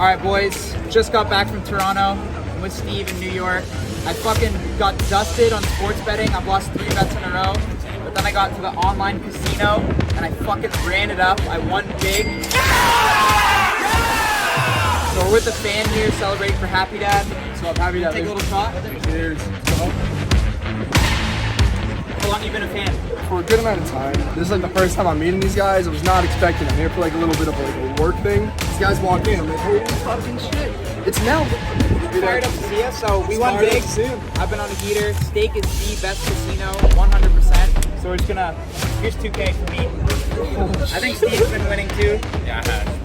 All right, boys. Just got back from Toronto. I'm with Steve in New York. I fucking got dusted on sports betting. I've lost 3 bets in a row. But then I got to the online casino and I fucking ran it up. I won big. So we're with the fan here celebrating for Happy Dad. So I'm happy to take a little shot. Cheers. How long have you been a fan? For a good amount of time. This is like the first time I'm meeting these guys. I was not expecting them. Here for like a little bit of like a work thing. These guys walked in. I'm like, holy fucking shit. It's now. Fired up to see us. So we won big. I've been on a heater. Steak is the best casino, 100%. So we're just gonna. Here's 2K for me. I think Steve's been winning too. Yeah, I have.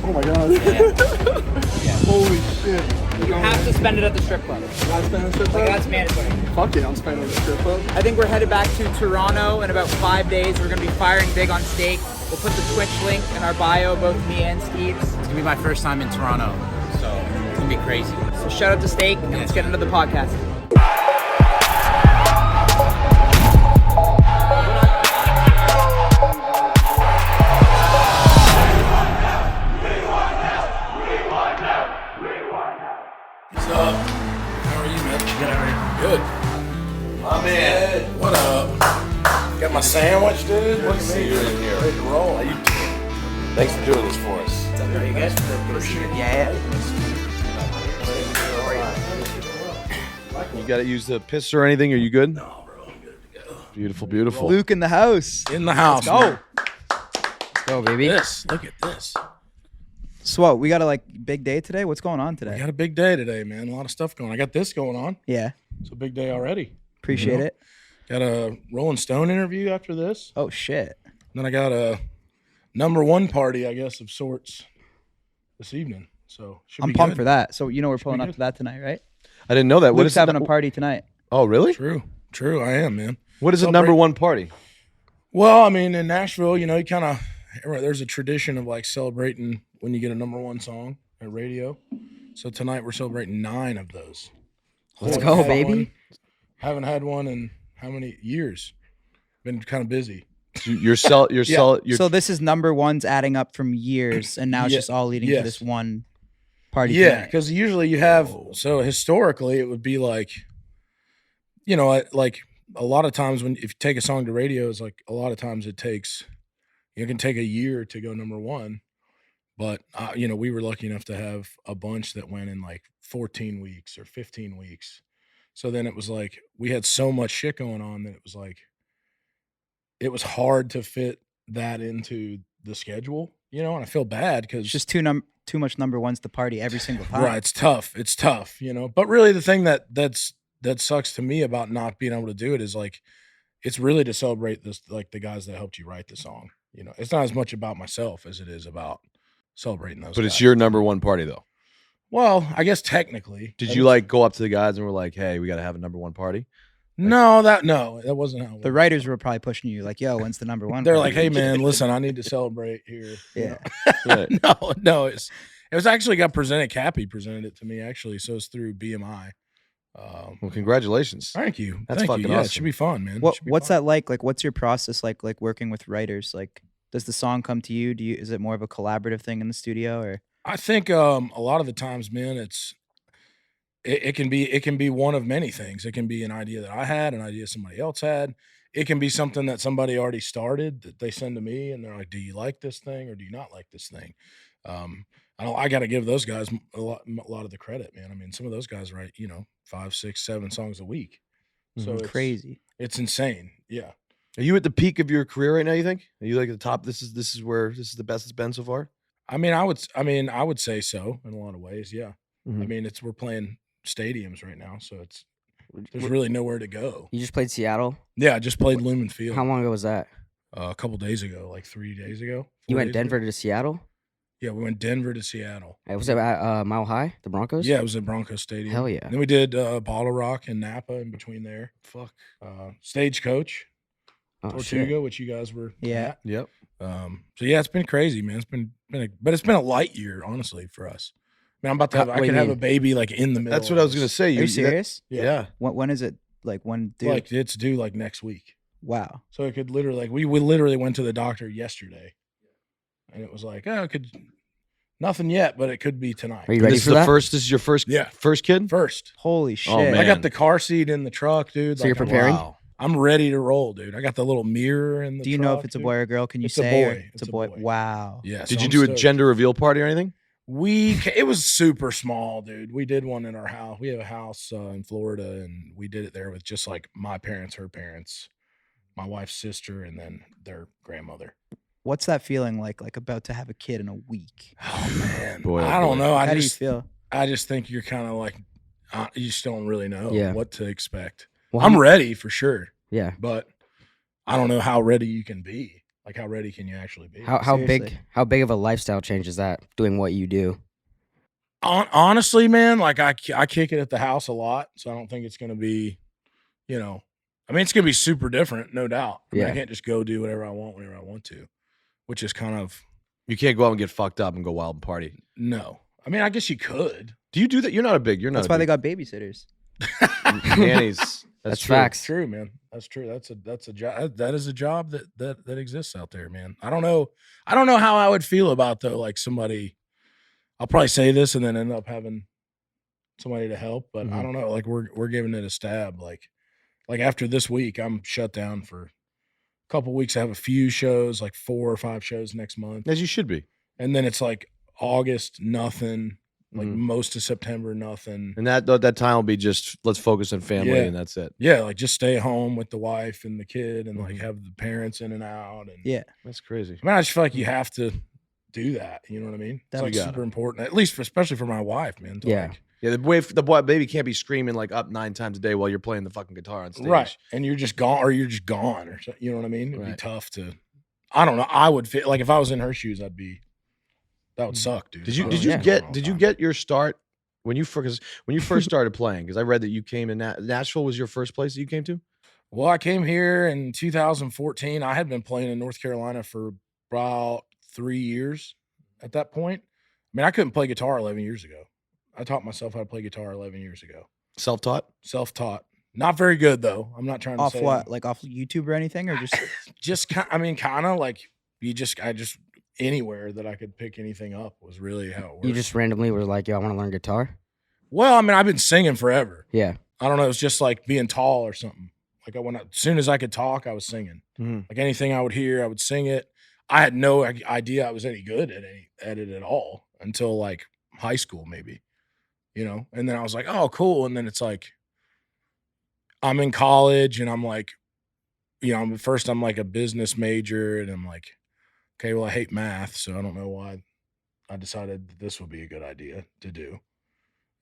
Oh my god. Yeah. Holy shit. You have to spend it at the strip club. I spend at the strip club? Like, that's mandatory. Fuck it, I'm spending at the strip club. I think we're headed back to Toronto in about 5 days. We're gonna be firing big on steak. We'll put the Twitch link in our bio, both me and Steve's. It's gonna be my first time in Toronto, so it's gonna be crazy. So shout out to Steak, and let's get into the podcast. What's up? How are you, man? Good. My man. What up? Got my sandwich, dude. What's you in here? Ready to roll. How you doing? Thanks for doing this for us. Are you guys? Yeah. You gotta use the piss or anything? Are you good? No, bro. I'm good to go. Beautiful, beautiful. Luke in the house. In the house. Let's go. Man. Go, baby. Look at this. So what, we got a big day today? What's going on We today? got a big day today, man. A lot of stuff going on. I got this going on. Yeah. It's a big day already. Appreciate it. Got a Rolling Stone interview after this. Oh shit. And then I got a #1 party, I guess, of sorts this evening. So should I'm be pumped good. for that. So you know we're pulling be up good. to that tonight, right? I didn't know that. What Luke's is having a party tonight. Oh, really? True. I am, man. What is a Celebrate- #1 party? Well, I mean, in Nashville, you know, you kind of there's a tradition of like celebrating when you get a #1 song at radio. So tonight we're celebrating 9 of those. Let's Haven't go, had baby. one- Haven't had one in how many years? Been kind of busy. You're So this this is #1s adding up from years, and now it's Yeah. just all leading to Yes. this one party. Yeah, tonight. because usually you have. So historically, it would be like, you know, like a lot of times if you take a song to radio, it's like a lot of times it can take a year to go #1. But, you know, we were lucky enough to have a bunch that went in like 14 weeks or 15 weeks. So then it was like we had so much shit going on that it was like it was hard to fit that into the schedule, you know, and I feel bad because It's just too much #1s to party every single time. right, it's tough, you know. But really the thing that sucks to me about not being able to do it is like it's really to celebrate this, like the guys that helped you write the song. You know, it's not as much about myself as it is about celebrating those. But guys. it's your #1 party though. Well, I guess technically. Did you like go up to the guys and were like, "Hey, we got to have a #1 party"? No, that wasn't how. It The went. writers were probably pushing you like, "Yo, when's the #1?" They're party?" like, "Hey, man, listen, I need to celebrate here." Yeah. Right. No, it was actually got presented. Cappy presented it to me actually, so it's through BMI. Well, congratulations. Thank you. That's Thank fucking you. Yeah, it awesome. should be fun, man. It should be What's fun. that like? Like, what's your process like working with writers? Like, does the song come to you? Is it more of a collaborative thing in the studio, or? I think a lot of the times, man, it can be one of many things. It can be an idea that I had, an idea somebody else had. It can be something that somebody already started that they send to me, and they're like, "Do you like this thing or do you not like this thing?" I got to give those guys a lot of the credit, man. I mean, some of those guys write, you know, 5, 6, 7 songs a week, so it's Crazy. It's insane. Yeah. Are you at the peak of your career right now? You think? Are you like at the top? This is the best it's been so far. I mean, I would say so in a lot of ways. Yeah. Mhm. I mean, we're playing stadiums right now, so there's really nowhere to go. You just played Seattle? Yeah, I just played Lumen Field How long ago was that? a couple days ago, like 3 days ago. You 4 went days ago. Denver to Seattle? Yeah, we went Denver to Seattle. Was it at Mile High, the Broncos? Yeah, it was at Broncos Stadium. Hell yeah. Then we did Bottle Rock and Napa in between there. Fuck. Stagecoach, Oh, Tortuga, shit. which you guys were Yeah. at. Yep. So yeah, it's been crazy, man. It's been it's been a light year, honestly, for us. I mean, I'm about to have, What I do could you have mean? a baby like in the middle. That's what I was gonna say. Are you serious? Yeah. When is it? Like, when? Dude. Like it's due like next week. Wow. So it could literally we literally went to the doctor yesterday, and it was like, oh, it could Nothing yet, but it could be tonight. Are you ready This for is the that? first. This is your first. Yeah. First kid. First. Holy shit! man. I got the car seat in the truck, dude. So you're I'm- preparing? Wow. I'm ready to roll, dude. I got the little mirror in the Do you know if truck, it's a dude. boy or girl? Can you It's a say? Or boy. It's a boy. Wow. Yeah. Did so you I'm do a stoked. gender reveal party or anything? It was super small, dude. We did one in our house. We have a house in Florida, and we did it there with just like my parents, her parents, my wife's sister, and then their grandmother. What's that feeling like? Like about to have a kid in a week? Oh man, Boy, oh, I don't boy. know. How do you just, feel? I just think you're kind of like, you just don't really know Yeah. what to expect. Well, I'm ready for sure, Yeah. but I don't know how ready you can be. Like, how ready can you actually be? How big Seriously. of a lifestyle change is that doing what you do? Honestly, man, like I kick it at the house a lot, so I don't think it's gonna be, you know, I mean, it's gonna be super different, no doubt. I mean, I Yeah. can't just go do whatever I want whenever I want to, which is kind of You can't go out and get fucked up and go wild and party. no. I mean, I guess you could. Do you do that? You're not a big. You're not. That's why they got babysitters. nannies. That's true. facts. True, man. That's true. That's a job. That is a job that exists out there, man. I don't know how I would feel about though. Like somebody, I'll probably say this and then end up having somebody to help, but I Mhm. don't know. Like we're giving it a stab. Like after this week, I'm shut down for a couple weeks. I have a few shows, like 4 or 5 shows next month, As you should be. and then it's like August, nothing. Like Mhm. most of September, nothing. And that time will be just let's focus on family Yeah. and that's it. Yeah, like just stay home with the wife and the kid, and like Mhm. have the parents in and out. And Yeah. That's crazy. I mean, I just feel like you have to do that. You know what I mean? It's like You gotta. super important, at least especially for my wife, man. To Yeah. like, Yeah, the boy baby can't be screaming like up 9 times a day while you're playing the fucking guitar on stage. right, and you're just gone, or you're just gone, or you know what I mean? It'd be Right. tough to. I don't know. I would feel like if I was in her shoes, that would suck, dude. Did you if I did was you gone get all did the you time. get your start when you first started playing? Because I read that you came to Nashville was your first place that you came to. Well, I came here in 2014. I had been playing in North Carolina for about 3 years at that point. I mean, I couldn't play guitar 11 years ago. I taught myself how to play guitar 11 years ago. Self-taught. Self-taught. Not very good though. I'm not trying to Off say what? I'm- Like off YouTube or anything, or just just kind of like I just anywhere that I could pick anything up was really how it worked. You just randomly were like, yo, I want to learn guitar? Well, I mean, I've been singing forever. Yeah. I don't know. It was just like being tall or something. Like as soon as I could talk, I was singing. Mhm. Like anything I would hear, I would sing it. I had no idea I was any good at it at all until like high school, maybe, you know? And then I was like, oh, cool. And then it's like, I'm in college and I'm like, you know, first I'm like a business major and I'm like, okay, well, I hate math. So I don't know why I decided that this would be a good idea to do.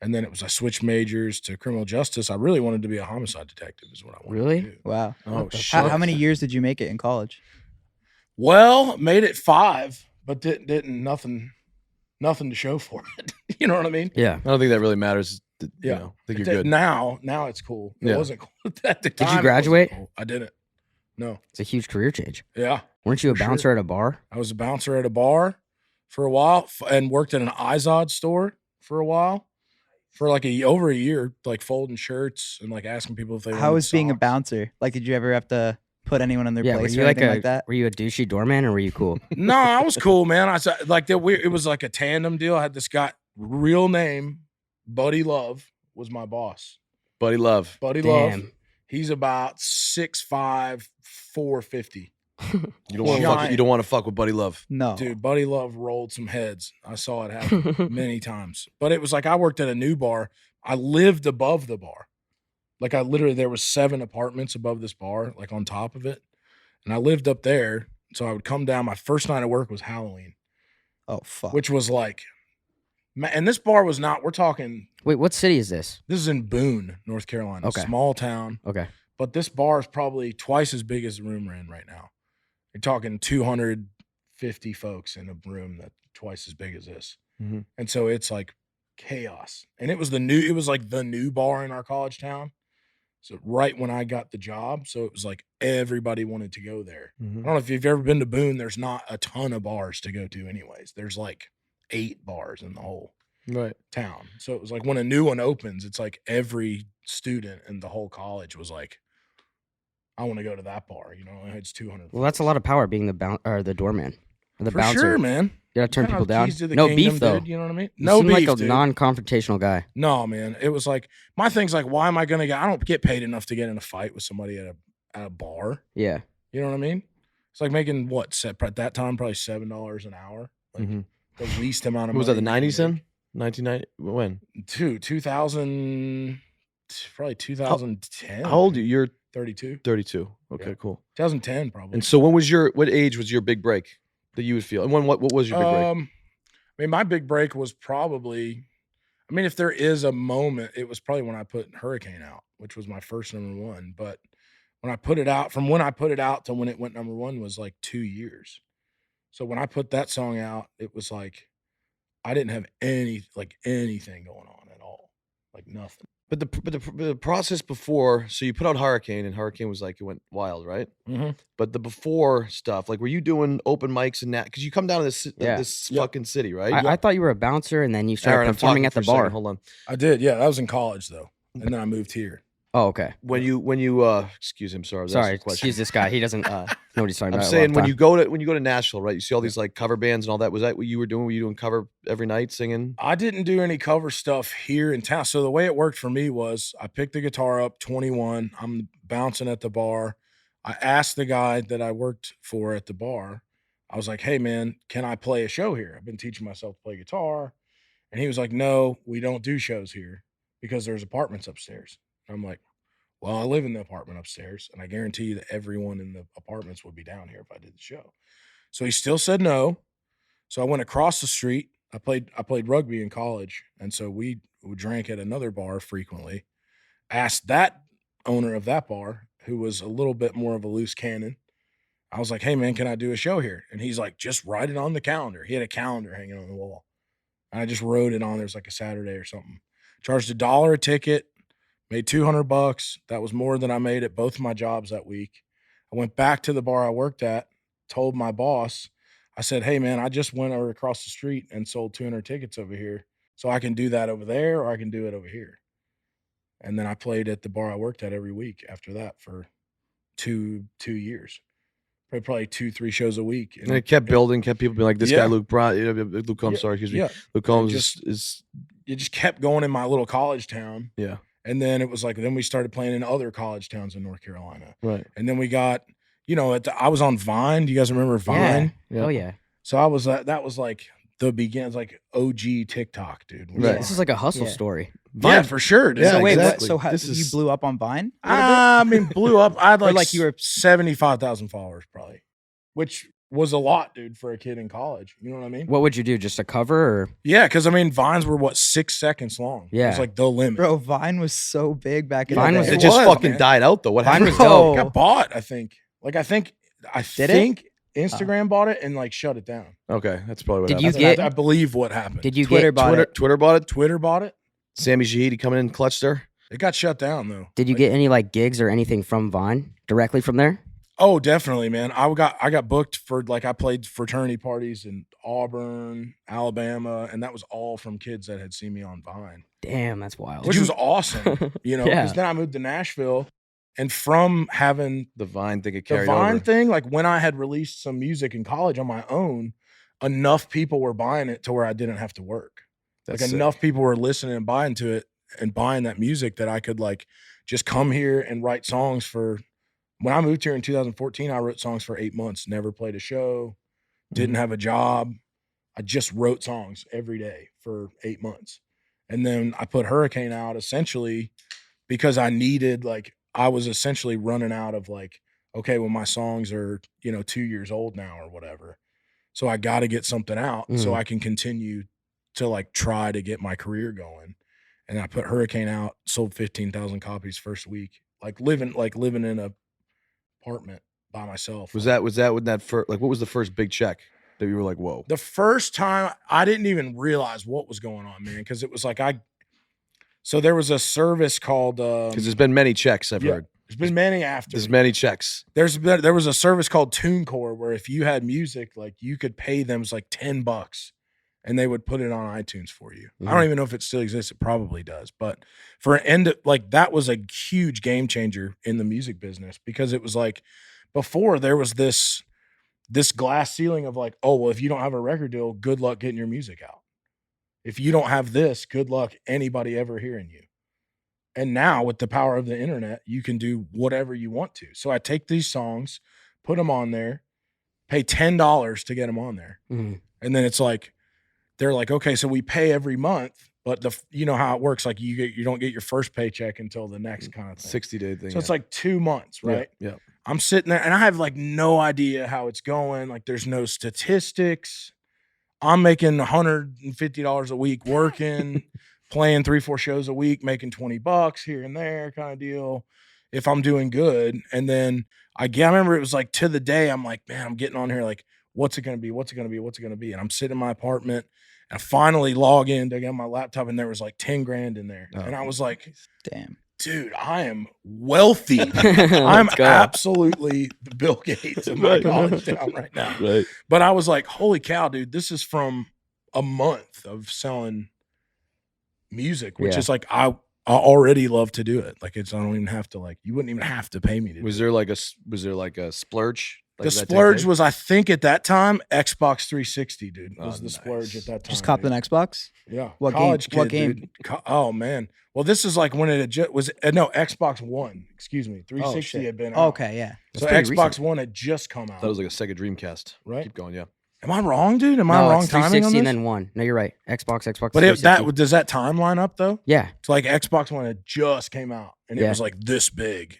And then I switched majors to criminal justice. I really wanted to be a homicide detective is what I wanted Really? to do. wow. Oh, How many years did you make it in college? Well, made it 5, but didn't nothing to show for it. You know what I mean? Yeah. I don't think that really matters. You Yeah. know, I think It you're did- good. Now it's cool. It Yeah. wasn't cool at the time. you it wasn't graduate? cool. I didn't. No. It's a huge career change. Yeah. Weren't you a For sure. bouncer at a bar? I was a bouncer at a bar for a while and worked at an Izod store for a while. For like over a year, like folding shirts and like asking people if they How wanted was being a socks. bouncer? Like, did you ever have to put anyone in their Yeah. Were place you or like anything a like that? Were you a douchey doorman or were you cool? No, I was cool, man. I said like that. It was like a tandem deal. I had this guy, real name, Buddy Love, was my boss. Buddy Love. Buddy Love. Damn. He's about 6'5", 450. You don't want to Giant. you don't want to fuck with Buddy Love. No. Dude, Buddy Love rolled some heads. I saw it happen many times. But it was like I worked at a new bar. I lived above the bar. Like there was 7 apartments above this bar, like on top of it. And I lived up there. So I would come down. My first night of work was Halloween, Oh fuck. which was like, and this bar was not, we're talking, Wait, what city is this? this is in Boone, North Carolina, Okay. small town. Okay. But this bar is probably twice as big as the room we're in right now. You're talking 250 folks in a room that's twice as big as this. Mhm. And so it's like chaos. And it was like the new bar in our college town. So right when I got the job. So it was like everybody wanted to go there. I don't know if you've ever been to Boone. There's not a ton of bars to go to anyways. There's like 8 bars in the whole Right. town. So it was like when a new one opens, it's like every student in the whole college was like, I want to go to that bar. You know, it's 200. Well, that's a lot of power being the doorman. The For bouncer. sure, man. You gotta turn Kinda people down. keys to the No kingdom, beef though. dude, you know what I mean? You No seem beef, like a dude. non-confrontational guy. No, man. It was like my thing's like, why am I gonna get? I don't get paid enough to get in a fight with somebody at a bar. Yeah. You know what I mean? It's like making what at that time probably $7 an hour, like the least amount of. What was that? The money you '90s can then? 1990. When? make. 2000, probably 2010. How old are you? You're 32. 32. Okay, Yeah. cool. 2010 probably. And so, what age was your big break that you would feel? And what was your big break? I mean, my big break was probably. I mean, if there is a moment, it was probably when I put Hurricane out, which was my first #1. But when I put it out, from when I put it out to when it went #1 was like 2 years. So when I put that song out, it was like I didn't have anything going on at all, like nothing. But the process before, so you put out Hurricane, and Hurricane was like it went wild, right? Mm-hmm. But the before stuff, like were you doing open mics and that? Because you come down to this Yeah. this Yep. fucking city, right? I thought you were a bouncer, and then you started Aaron, I'm performing talking at the for a second. bar. Hold on. I did, yeah. That was in college though, and then I moved here. Oh, okay. When you excuse him, sorry, I was Sorry, asking a question. excuse this guy. He doesn't know what he's talking I'm about. saying when you go to Nashville, right? You see all these like cover bands and all that. Was that what you were doing? Were you doing cover every night singing? I didn't do any cover stuff here in town. So the way it worked for me was I picked the guitar up, 21. I'm bouncing at the bar. I asked the guy that I worked for at the bar, I was like, hey, man, can I play a show here? I've been teaching myself to play guitar. And he was like, no, we don't do shows here because there's apartments upstairs. And I'm like, well, I live in the apartment upstairs, and I guarantee you that everyone in the apartments would be down here if I did the show. So he still said no. So I went across the street. I played rugby in college, and so we drank at another bar frequently. Asked that owner of that bar, who was a little bit more of a loose cannon. I was like, hey, man, can I do a show here? And he's like, just write it on the calendar. He had a calendar hanging on the wall. And I just wrote it on. There's like a Saturday or something. Charged $1 a ticket. Made $200. That was more than I made at both of my jobs that week. I went back to the bar I worked at, told my boss, I said, hey, man, I just went over across the street and sold 200 tickets over here. So I can do that over there or I can do it over here. And then I played at the bar I worked at every week after that for two years. Probably 2-3 shows a week. And it kept building, kept people being like, this guy, Yeah. Luke Luke Combs, sorry, excuse me. Yeah. Luke Combs It just kept going in my little college town. Yeah. And then it was like, then we started playing in other college towns in North Carolina. Right. And then we got, I was on Vine. Do you guys remember Vine? Yeah. Oh, yeah. So I was, that was like the beginning, like OG TikTok, dude. Right. This is like a hustle Yeah. story. Yeah, for sure. Dude. Yeah, So wait, exactly. so how, This you is- blew up on Vine? I mean, blew up. I had Or like, like you were- 75,000 followers probably, which was a lot, dude, for a kid in college. You know what I mean? What would you do? Just a cover or? Yeah, because I mean, Vines were 6 seconds long. It Yeah. was like the limit. Bro, Vine was so big back in Vine the was day. It just was, fucking man. died out though. What Vine happened? was Bro. dope. Got bought, I think. I think Did it? Instagram bought it and like shut it down. Okay, that's probably what Did you happened. get- I believe what happened. Did you Twitter get? bought it. Twitter bought it? Twitter bought it? Sammy Shahidi coming in clutch there? It got shut down though. Did you get any like gigs or anything from Vine directly from there? Oh, definitely, man. I got booked for I played fraternity parties in Auburn, Alabama, and that was all from kids that had seen me on Vine, Damn, that's wild. which was awesome. Yeah. Because then I moved to Nashville, and from having The Vine thing it the carried Vine over. thing, like when I had released some music in college on my own, enough people were buying it to where I didn't have to work. That's like sick. enough people were listening and buying to it and buying that music that I could like just come here and write songs for. When I moved here in 2014, I wrote songs for 8 months, never played a show, didn't have a job. I just wrote songs every day for 8 months. And then I put Hurricane out essentially because I needed, I was essentially running out of okay, well, my songs are, 2 years old now or whatever. So I got to get something out so I can continue to try to get my career going. And I put Hurricane out, sold 15,000 copies first week, living in a apartment by myself. Was that when that first, what was the first big check that you were like, whoa? The first time I didn't even realize what was going on, man, because it was so there was a service called Because there's been many checks I've yeah, heard. there's been many after. There's many checks. There was a service called TuneCore where if you had music, you could pay them $10 and they would put it on iTunes for you. I don't even know if it still exists. It probably does. But for an end, that was a huge game changer in the music business because it was before there was this this glass ceiling of like, oh, well, if you don't have a record deal, good luck getting your music out. If you don't have this, good luck anybody ever hearing you. And now with the power of the internet, you can do whatever you want to. So I take these songs, put them on there, pay $10 to get them on there. Mhm. And then it's like, they're like, okay, so we pay every month, but you know how it works. Like you don't get your first paycheck until the next kind of thing. 60-day thing. So it's like 2 months, right? Yeah. I'm sitting there and I have like no idea how it's going. Like there's no statistics. I'm making $150 a week working, playing 3-4 shows a week, making $20 here and there kind of deal if I'm doing good. And then I remember it was like to the day I'm like, man, I'm getting on here like, what's it going to be? What's it going to be? What's it going to be? And I'm sitting in my apartment and I finally log in to get my laptop and there was like 10 grand in there. And I was like, Damn. dude, I am wealthy. I'm Let's go. absolutely the Bill Gates of my college town right now. Right. But I was like, holy cow, dude, this is from a month of selling music, which Yeah. is like, I already love to do it. Like I don't even have to you wouldn't even have to pay me to Was do it. there like a splurge? Like, The did that take splurge place? was, I think at that time, Xbox 360, dude, was Oh, the splurge nice. at that time. Just copped dude. an Xbox. Yeah. What game? College What kid, game? dude. Oh, man. Well, this is like when it had was no, Xbox One. Excuse me. 360 shit. had been out. Okay, yeah. So That's pretty Xbox recent. One had just come I out. thought it was like a Sega Dreamcast. Right? Keep going, yeah. Am I wrong, dude? Am I No, wrong it's timing on 360 this? and then 1. No, you're right. Xbox. But does 360. that time line up though? Yeah. It's like Xbox One had just came out and it Yeah. was like this big.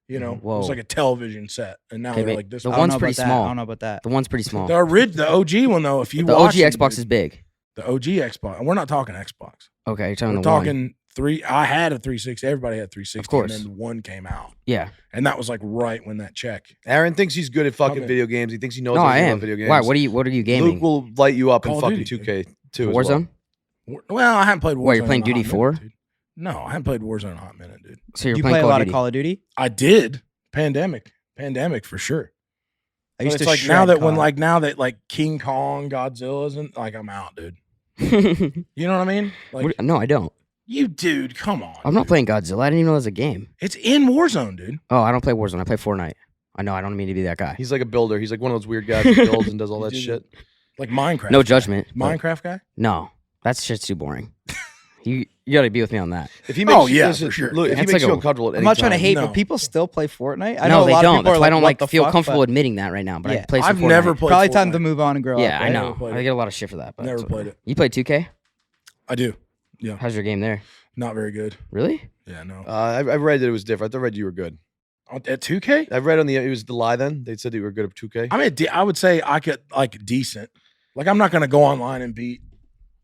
You know, it was Whoa. like a television set, and now Okay, they're but like this. the I don't one's know pretty about that. small. I don't know about that. The one's pretty small. The OG one though, if you The watch OG it, Xbox dude, is big. the OG Xbox. And we're not talking Xbox. Okay, you're talking We're the one. talking three. I had a 360. Everybody had 360. Of course. And then one came out, Yeah. and that was like right when that check. Aaron thinks he's good at fucking Okay. video games. He thinks he knows No, I everything am. about video games. Why? What are you gaming? Luke will light you up in Call of fucking Duty, 2K too. Warzone? Well, I haven't played Warzone. What, you're playing in a hot Duty minute, 4? dude. No, I haven't played Warzone in a hot minute, dude. So you're You playing play a Call lot of of Call of Duty? I did. Pandemic for sure. I But used it's to like shred now that like King Kong, Godzilla's and like I'm out, dude. Duty? You know what I mean? Like No, I don't. you, dude. Come on. I'm not dude. playing Godzilla. I didn't even know it was a game. It's in Warzone, dude. Oh, I don't play Warzone. I play Fortnite. I know. I don't mean to be that guy. He's like a builder. He's like one of those weird guys who builds and does all that Dude, shit. Like Minecraft. No guy. judgment. but Minecraft guy. No, that shit's too boring. You got to be with me on that. If he makes Oh, you, yeah, listen, for sure. Look, if he That's makes like you a- uncomfortable at I'm any not trying to time- hate, No. but people still play Fortnite. I No, know a they lot don't. of people That's are why I like, don't what like the feel fuck, comfortable but admitting that right now. But I Yeah. play some I've Fortnite. never played. Probably time to Fortnite. move on and grow Yeah, up. I right? know. Never played I it. get a lot of shit for that. But Never it's whatever. played it. You play 2K? I do. Yeah. How's your game there? Not very good. Really? Yeah. No. I read that it was different. I read you were good. At 2K. I read on the it was the lie. Then they said that you were good at 2K. I mean, I would say I could like decent. Like I'm not gonna go online and beat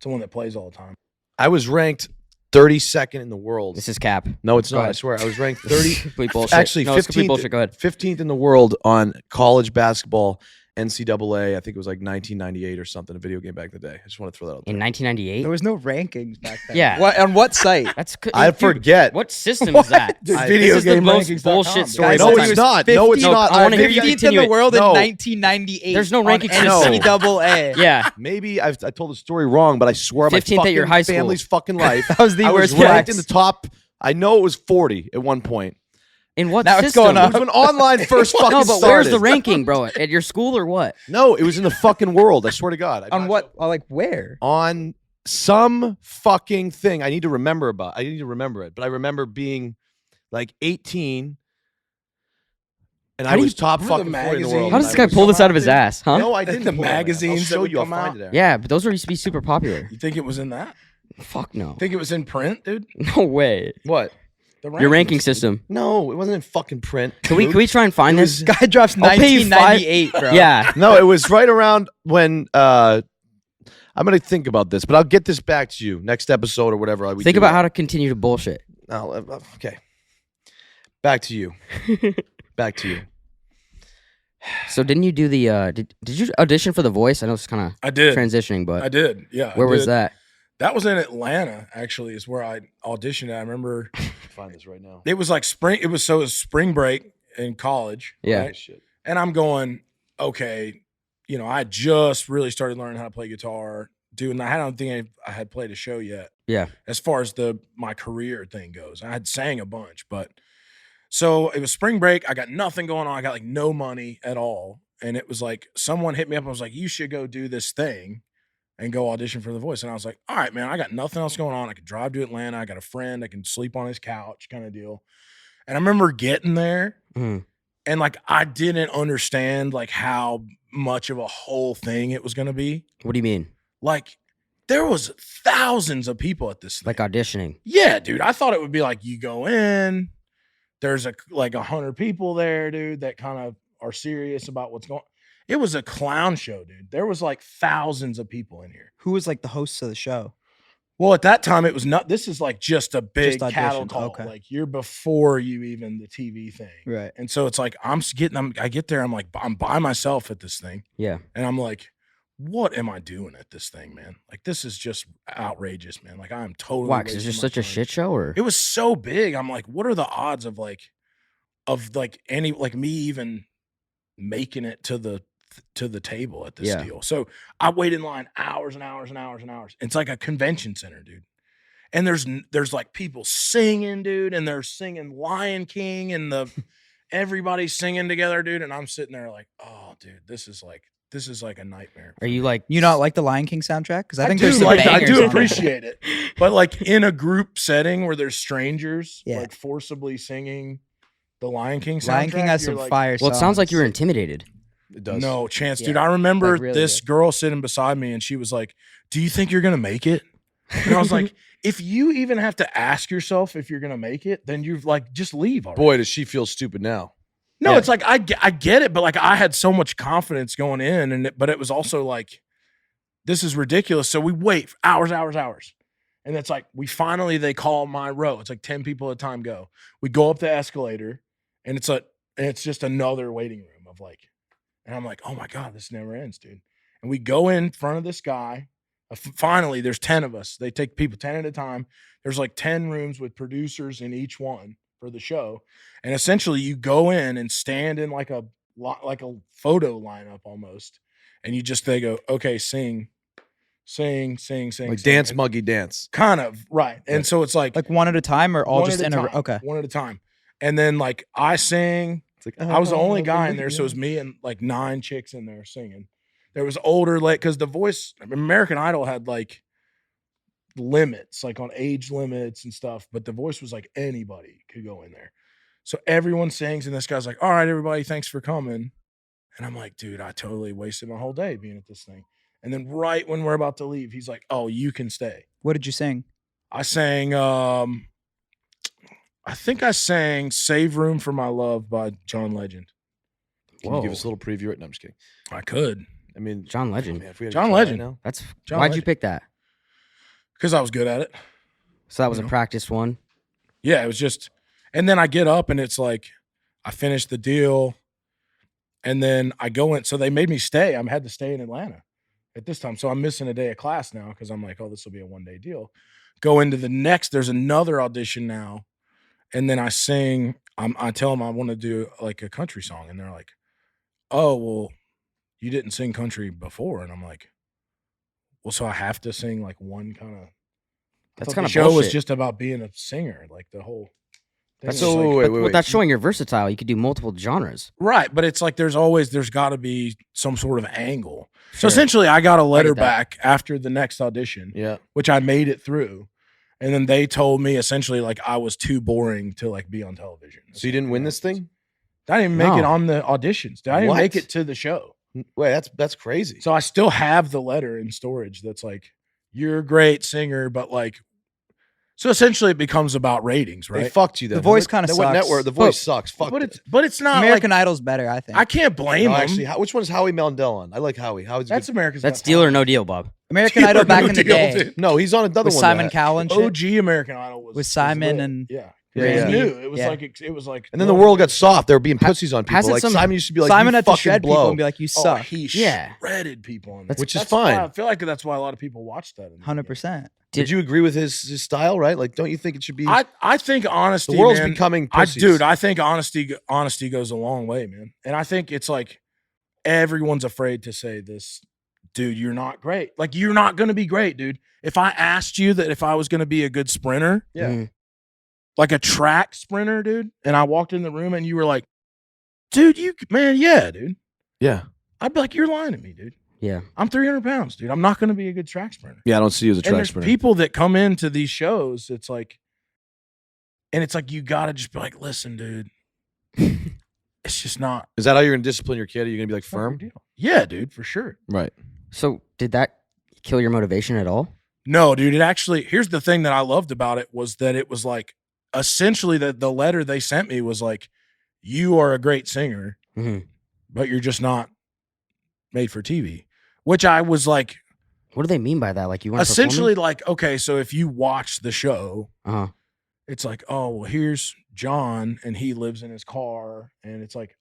someone that plays all the time. I was ranked 32nd in the world. This is cap. No, it's Go not. I ahead. swear. I was ranked This 30. is complete bullshit. Actually, no, it's complete 15th bullshit. Go ahead. 15th in the world on college basketball, NCAA. I think it was like 1998 or something. A video game back in the day. I just want to throw that out there. In 1998? There was no rankings back then. Yeah. What on what site? That's I dude, forget. What system is that? Dude, I- video this is the game most rankings.com, bullshit dude. story. Guys, No, I it's think it was not. No, it's 15th not. I wanna hear you 15th in continue the it. world No. in 1998. There's no on ranking system. NCAA. Yeah. Maybe I told the story wrong, but I swear my 15th at your fucking high school. family's fucking life. That was the I was worst ranked flex. in the top. I know it was 40 at one point. In what Now it's system? going It up. was when online first fucking No, but started. where's the ranking, bro? At your school or what? No, it was in the fucking world. I swear to God. On what? Like where? On some fucking thing. I need to remember it, but I remember being like 18, and How I do was you- top remember the fucking 40 in the magazines? world. How and does this I guy was pull this so- out of his ass, huh? No, I didn't. The pull it out. magazines I'll that show would you. I'll come find out. it there. Yeah, but those used to be super popular. You think it was in that? Fuck no. Think it was in print, dude? No way. What? The Your ranking rankings, dude. system. No, it wasn't in fucking print. Can we try and find this? Guy drops I'll pay you 1998, bro. Yeah. No, it was right around when I'm gonna think about this, but I'll get this back to you next episode or whatever. Think about how to continue to bullshit. Okay. Back to you. Back to you. So didn't you do the did you audition for The Voice? I know it's kind of I did. transitioning, but I did. Yeah. where I was did. that? That was in Atlanta. Actually, is where I auditioned at. I remember Find this right now. it was like spring. It was spring break in college. Yeah. right? And I'm going, okay, you know, I just really started learning how to play guitar. I don't think I had played a show yet. Yeah. As far as my career thing goes, I had sang a bunch, but so it was spring break. I got nothing going on. I got like no money at all. and it was like someone hit me up and was like, you should go do this thing and go audition for The Voice. And I was like, all right, man, I got nothing else going on. I can drive to Atlanta. I got a friend. I can sleep on his couch kind of deal. And I remember getting there Mhm. and like I didn't understand like how much of a whole thing it was going to be. What do you mean? Like there was thousands of people at this thing. Like auditioning? Yeah, dude. I thought it would be like you go in, there's like 100 people there, dude, that kind of are serious about what's going on. It was a clown show, dude. There was like thousands of people in here. Who was like the hosts of the show? Well, at that time, it was not. This is like just a big Just cattle auditions, call. okay. Like you're before you even the TV thing, Right. and so it's like I get there. I'm like I'm by myself at this thing, Yeah. and I'm like, what am I doing at this thing, man? Like this is just outrageous, man. Like I'm totally. Why? Because it's wasting just my such a time. shit show, or It was so big. I'm like, what are the odds of any like me even making it to the table at this Yeah. deal? So I wait in line hours and hours and hours and hours. It's like a convention center, dude. And there's like people singing, dude, and they're singing Lion King and everybody's singing together, dude. And I'm sitting there like, oh, dude, this is like a nightmare. are you like You not like the Lion King soundtrack? Because I think do there's some like I bangers do on it. appreciate it, but like in a group setting where there's strangers, Yeah. like forcibly singing the Lion King soundtrack. Lion King has you're some like, fire. Well, it sounds like you were songs. intimidated. It does. No chance, Yeah. dude. I remember Like, really this good. girl sitting beside me, and she was like, "Do you think you're gonna make it?" And I was like, "If you even have to ask yourself if you're gonna make it, then you've like just leave already." Boy, does she feel stupid now. No, Yeah. it's like I get it, but like I had so much confidence going in, but it was also like, this is ridiculous. So we wait for hours, and it's like they call my row. It's like 10 people at a time go. We go up the escalator, and it's just another waiting room of like, and I'm like, oh my god, this never ends, dude. And we go in front of this guy. Finally, there's 10 of us. They take people 10 at a time. There's like 10 rooms with producers in each one for the show. And essentially you go in and stand in like a photo lineup almost. And they go, okay, sing. Like sing. dance, And muggy dance. kind of, right. And Right. so it's like Like one at a time or all one just at in a a time, okay. one at a time. And then like I sing. It's like I was the only guy in there, so it was me and like 9 chicks in there singing. There was older, like, because The Voice, American Idol had like limits, like on age limits and stuff, but The Voice was like anybody could go in there. So everyone sings, and this guy's like, all right, everybody, thanks for coming. And I'm like, dude, I totally wasted my whole day being at this thing. And then right when we're about to leave, he's like, oh, you can stay. What did you sing? I sang, I think I sang Save Room for My Love by John Legend. Can you give Whoa. us a little preview right now? I'm just kidding. I could. I mean, John Legend. man, if we had to John try Legend. now. That's John why'd you Legend. pick that? Because I was good at it. So that was You a know. practice one. Yeah, it was just, and then I get up and it's like, I finished the deal, and then I go in. So they made me stay. I had to stay in Atlanta at this time. So I'm missing a day of class now because I'm like, oh, this will be a 1-day deal. Go into the next, there's another audition now. And then I sing, I tell them I want to do like a country song. And they're like, oh, well, you didn't sing country before. And I'm like, well, so I have to sing like one kind of. That's The kind of show was bullshit. just about being a singer, like the whole thing. That's was So like- wait. But that's showing you're versatile. You could do multiple genres. right, but it's like there's got to be some sort of angle. So Sure. essentially, I got a letter that. back after the next audition, Yeah. which I made it through, and then they told me essentially like I was too boring to like be on television. So you didn't win this thing? I didn't even make it No. on the auditions. I didn't make What? it to the show. Wait, that's crazy. So I still have the letter in storage. That's like, you're a great singer, but like, so essentially it becomes about ratings, They right? fucked you then. The Voice What- kinda then what sucks. network? The Voice sucks. Fuck. but it's not American like, Idol's better, I think. I can't blame No, them. actually, which one is Howie Mandel on? I like Howie. Howie's That's good. America's That's Got deal or Talent. no deal, Bob. American Idol back in the Deal, day dude. No, he's on another with one. Simon that- Cowell and shit. OG American Idol was With Simon lit. and yeah, Yeah, it was yeah. new. It was Yeah. like it was like, And then the world got soft. They were being pussies on people. hasn't Like some- Simon used to be like, Simon you had to fucking shred people blow. and be like, you Oh, suck. he Yeah. shredded people on that, Which is That's fine. why I feel like that's why a lot of people watch that. in the 100%. Did you agree with his style? Right? Like, don't you think it should be? beginning. I think honesty. the world's man, becoming I pussies. I think honesty goes a long way, man. And I think it's like everyone's afraid to say this, dude, you're not great. Like, you're not going to be great, dude. If I asked you that if I was going to be a good sprinter, Yeah. Mm. like a track sprinter, dude, and I walked in the room and you were like, dude, yeah, dude. Yeah. I'd be like, you're lying to me, dude. Yeah. I'm 300 pounds, dude. I'm not going to be a good track sprinter. Yeah, I don't see you as a And track there's sprinter. people that come into these shows. It's like you got to just be like, listen, dude. It's just not. Is that how you're going to discipline your kid? Are you going to be like not a firm? big deal. Yeah, dude, for sure. Right. So did that kill your motivation at all? No, dude. It actually. Here's the thing that I loved about it was that it was like essentially the letter they sent me was like, you are a great singer, but you're just not made for TV. Which I was like, what do they mean by that? Like you weren't essentially like, okay, so if you watch the show, it's like, oh, well, here's John and he lives in his car. And it's like,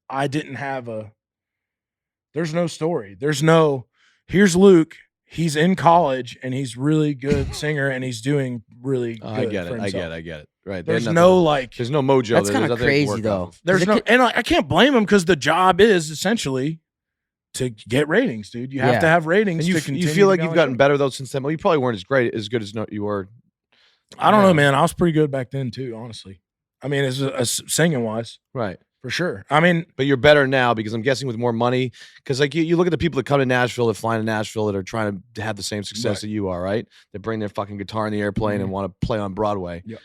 there's no story. Here's Luke. He's in college and he's really good singer and he's doing really good. I get for it. himself. I get it. Right. There's no like, there's no mojo. That's There's kind of nothing to crazy work though. off of. there's no, and I can't blame him because the job is essentially to get ratings, dude. You have to have ratings. And you, to continue you feel like to go you've on gotten shows. better though since then. Well, you probably weren't as good as you were. I don't know, man. I was pretty good back then too, honestly. I mean, as singing wise, Right. for sure. I mean, But you're better now because I'm guessing with more money. Because like you look at the people that come to Nashville, that fly to Nashville, that are trying to have the same success Right. that you are, right? They bring their fucking guitar in the airplane and want to play on Broadway. Yeah.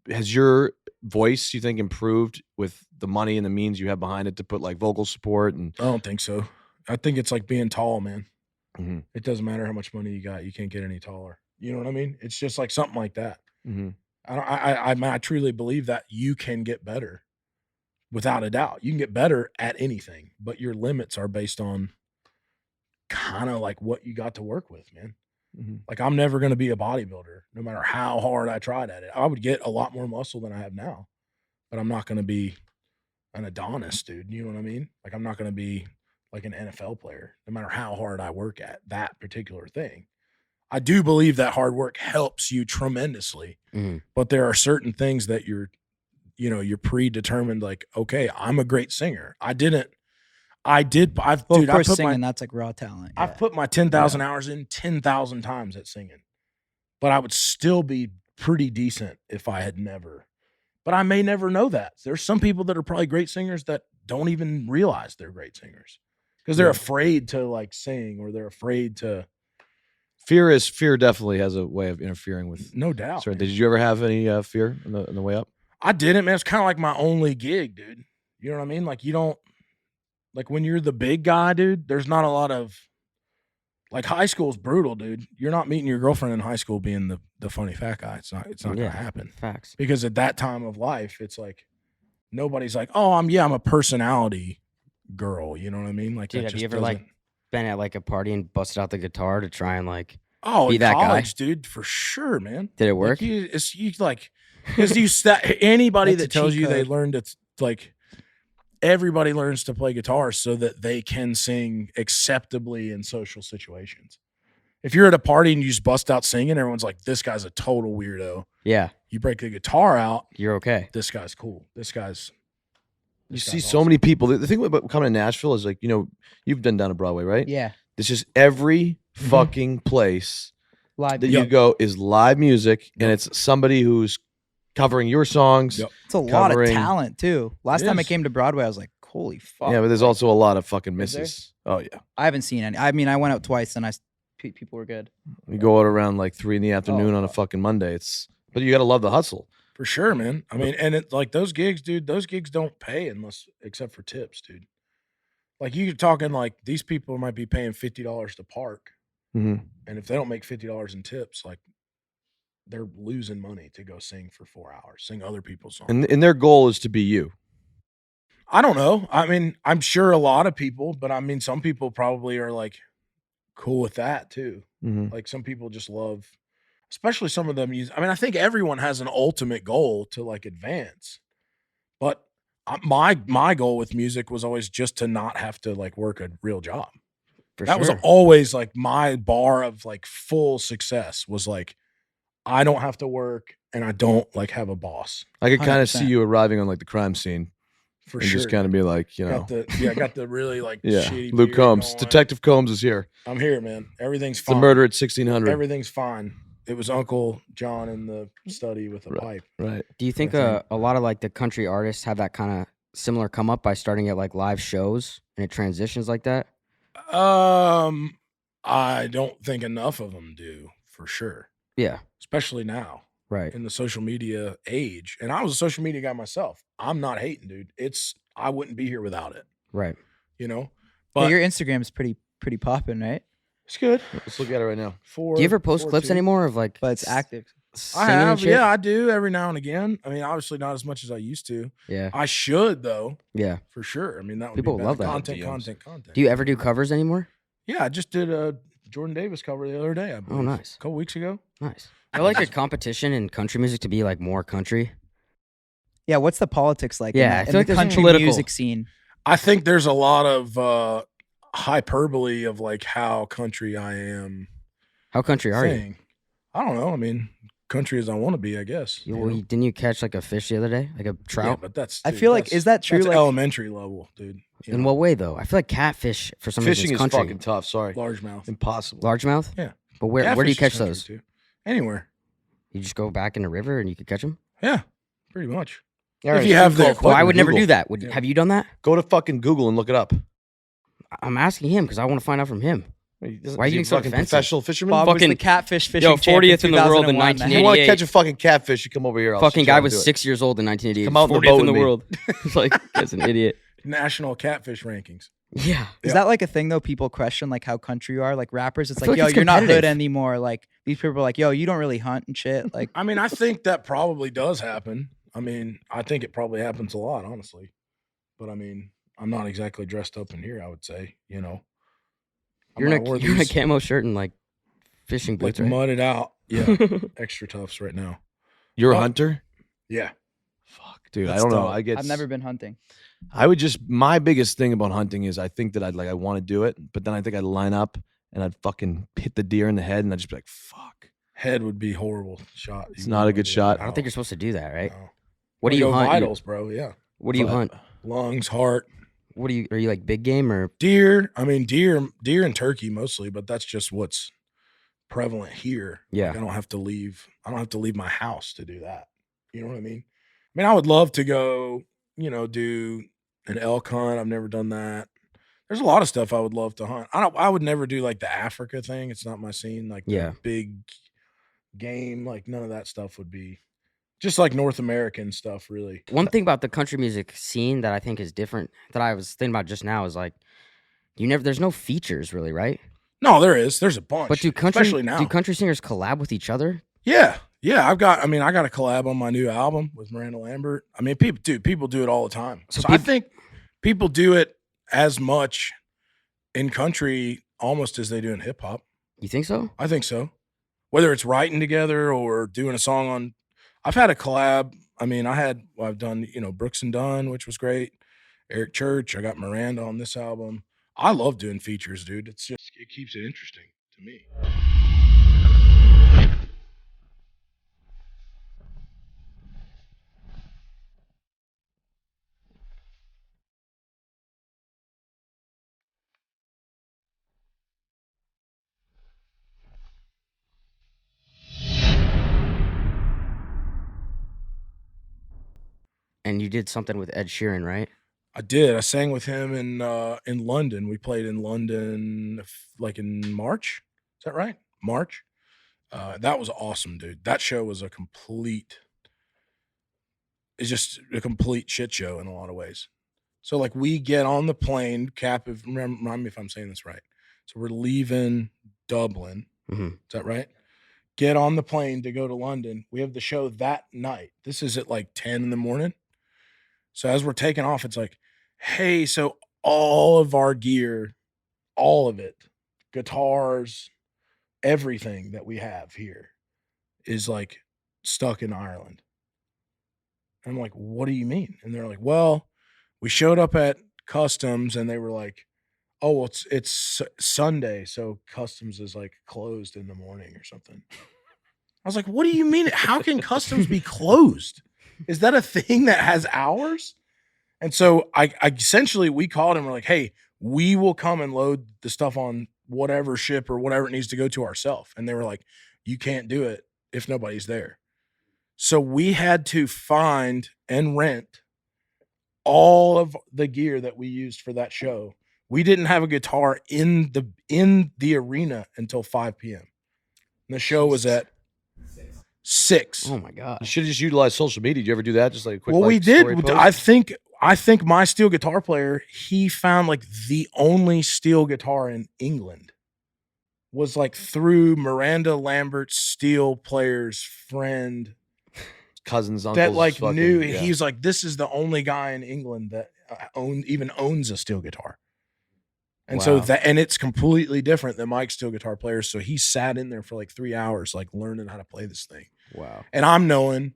Has your voice, you think, improved with the money and the means you have behind it to put like vocal support? And I don't think so. I think it's like being tall, man. Mhm. It doesn't matter how much money you got; you can't get any taller. You know what I mean? It's just like something like that. Mhm. I truly believe that you can get better, without a doubt. You can get better at anything, but your limits are based on kind of like what you got to work with, man. Mhm. Like I'm never going to be a bodybuilder, no matter how hard I tried at it. I would get a lot more muscle than I have now, but I'm not going to be an Adonis, dude. You know what I mean? Like I'm not going to be like an NFL player, no matter how hard I work at that particular thing. I do believe that hard work helps you tremendously, but there are certain things that you're predetermined. Like, okay, I'm a great singer. I've Well, dude, of I course, put singing, my that's like raw talent. I've put my 10,000 hours in 10,000 times at singing, but I would still be pretty decent if I had never. But I may never know that. There's some people that are probably great singers that don't even realize they're great singers because they're afraid to like sing or they're afraid to. Fear definitely has a way of interfering with. No doubt. Sorry, man. did you ever have any fear on the way up? I didn't, man. It's kind of like my only gig, dude. You know what I mean? Like you don't, like when you're the big guy, dude, there's not a lot of, like high school's brutal, dude. You're not meeting your girlfriend in high school being the funny fat guy. It's not gonna happen. Facts. Because at that time of life, it's like, nobody's like, oh, I'm a personality girl. You know what I mean? Like, Dude, that have you just ever like doesn't- been at like a party and busted out the guitar to try and like oh, be in that guy? college, dude, for sure, man. Did it Like, work? because anybody That's a that tells cheat you they code. learned it's like everybody learns to play guitar so that they can sing acceptably in social situations. If you're at a party and you just bust out singing, everyone's like, this guy's a total weirdo. Yeah, You break the guitar out, you're okay. this guy's cool. You See so many people. The thing about coming to Nashville is like, you've been down to Broadway, right? Yeah. It's just every fucking place Live. that you go is live music, and it's somebody who's covering your songs. Yep. It's a lot of covering- talent too. Last time I is. came to Broadway, I was like, holy fuck. Yeah, but there's also a lot of fucking Is there? misses. Oh yeah, I haven't seen any. I mean, I went out twice and people were good. you go out around like 3 in the afternoon on a fucking Monday. But you got to love the hustle. For sure, man. I mean, and it like those gigs, dude, those gigs don't pay except for tips, dude. Like you're talking like these people might be paying $50 to park. Mhm. And if they don't make $50 in tips, like they're losing money to go sing for 4 hours, sing other people's songs. And their goal is to be you. I don't know. I mean, I'm sure a lot of people, but I mean, some people probably are like cool with that too. Mhm. Like some people just love, especially some of them use. I mean, I think everyone has an ultimate goal to like advance, but my goal with music was always just to not have to like work a real job. For That was sure. always like my bar of like full success was like, I don't have to work and I don't like have a boss I could kind of 100%. see you arriving on like the crime scene for and sure. just kind of be like, got the really like yeah, shitty Luke beard Combs, going. Detective Combs is here. I'm here, man. Everything's It's fine. the murder at 1600. Everything's fine. It was Uncle John in the study with a pipe. Right. Do you think I think- a lot of like the country artists have that kind of similar come up by starting at like live shows and it transitions like that? I don't think enough of them do, for sure. Yeah. Especially now Right. in the social media age. And I was a social media guy myself. I'm not hating, dude. I wouldn't be here without it, Right. you know? Yeah, But your Instagram's pretty popping, right? it's good. Let's look at it right now. Do you ever post clips 4-2. anymore of like But it's active. I singing and have, shit? yeah, I do every now and again. I mean, obviously not as much as I used to. Yeah. I should though, Yeah. for sure. I mean, that would People be love better. that. Content. Do you ever do covers anymore? Yeah, I just did a Jordan Davis cover the other day, I believe. nice. A couple weeks ago. Nice. I like a competition in country music to be like more country. Yeah, what's the politics like? Yeah, I in feel the like there's country political. music scene. I think there's a lot of hyperbole of like how country I am. How country are you? thing. I don't know. I mean, country as I want to be, I guess. Didn't you catch like a fish the other day, like a Yeah, trout? but that's. I dude, feel like that's- is that true? That's Like elementary level, dude. You In know, what way though? I feel like catfish for some Fishing reason is is country. fucking tough. Sorry, largemouth. impossible. Largemouth? Yeah. But where do you Catfish is catch country, those? too. Anywhere. You just go back in the river and you could catch them? Yeah, pretty much. Aaron, if you have the go equipment. Well, I would never Google. do that. Yeah. Have you done that? Go to fucking Google and look it up. I'm asking him because I want to find out from him. Why are you getting so fucking defensive? professional fisherman? Bob was fucking- the catfish fishing Yo, champ 40th in the world in 2001, man. If you want to 1988. catch a fucking catfish, you come over here. I'll Fucking show you guy how to was do it. 6 years old in 1988. Come out in the 40th boat in the with me. world. It's like, that's an idiot. National catfish rankings. Yeah. Is that like a thing though? People question like how country you are, like rappers. It's I feel like, like yo, it's you're not hood competitive. anymore. Like these people are like, yo, you don't really hunt and shit. Like, I mean, I think that probably does happen. I mean, I think it probably happens a lot, honestly. But I mean, I'm not exactly dressed up in here, I would say, you know. I You're might in wear a these, camo shirt and like fishing like boots, right? mudded out. Yeah, extra toughs right now. You're a Oh. hunter? Yeah. Fuck, dude. I That's don't know. tough. I get. I've never been hunting. I would just. My biggest thing about hunting is I think that I want to do it, but then I think I'd line up and I'd fucking hit the deer in the head, and I'd just be like, "Fuck." Head would be horrible shot. It's You not a wouldn't good do shot. that. I don't think you're supposed to do that, right? No. What do Wanna you go hunt? Vitals, bro. Yeah. What do you But- hunt? Lungs, heart, What are you like big game or deer. I mean, deer and turkey mostly, but that's just what's prevalent here. Yeah. Like, I don't have to leave my house to do that. You know what I mean? I mean, I would love to go, do an elk hunt. I've never done that. There's a lot of stuff I would love to hunt. I would never do like the Africa thing. It's not my scene. Like the Yeah. big game, like none of that stuff would be just like North American stuff, really. one thing about the country music scene that I think is different that I was thinking about just now is like there's no features really, right? No, there's a bunch. But especially now. do country singers collab with each other? Yeah. I got a collab on my new album with Miranda Lambert. I mean, people do it all the time. So So I think people do it as much in country almost as they do in hip hop. You think so? I think so. Whether it's writing together or doing a song on, I've had a collab. I mean, I've done, Brooks and Dunn, which was great. Eric Church. I got Miranda on this album. I love doing features, dude. It keeps it interesting to me. And you did something with Ed Sheeran, right? I did. I sang with him in London. We played in London like in March. Is that right? March. That was awesome, dude. That show was it's just a complete shit show in a lot of ways. So like we get on the plane, remind me if I'm saying this right. So we're leaving Dublin. Mm-hmm. Is that right? Get on the plane to go to London. We have the show that night. This is at like 10 in the morning. So as we're taking off, it's like, hey, so all of our gear, all of it, guitars, everything that we have here is like stuck in Ireland. And I'm like, what do you mean? And they're like, well, we showed up at customs and they were like, oh, well, it's Sunday, so customs is like closed in the morning or something. I was like, what do you mean? How can customs be closed? Is that a thing that has hours? And so I essentially, we called and we're like, hey, we will come and load the stuff on whatever ship or whatever it needs to go to ourselves. And they were like, you can't do it if nobody's there. So we had to find and rent all of the gear that we used for that show. We didn't have a guitar in the arena until 5 p.m. And the show was at 6. Oh my god. You should have just utilized social media. Did you ever do that? Just like a quick. Well, like, we did. story post? I think my steel guitar player, he found like the only steel guitar in England was like through Miranda Lambert's steel player's friend cousins, uncles, that like fucking, knew. yeah. He's like, this is the only guy in England that even owns a steel guitar. And so Wow. and it's completely different than Mike's steel guitar player. So he sat in there for like 3 hours, like learning how to play this thing. Wow. And I'm knowing,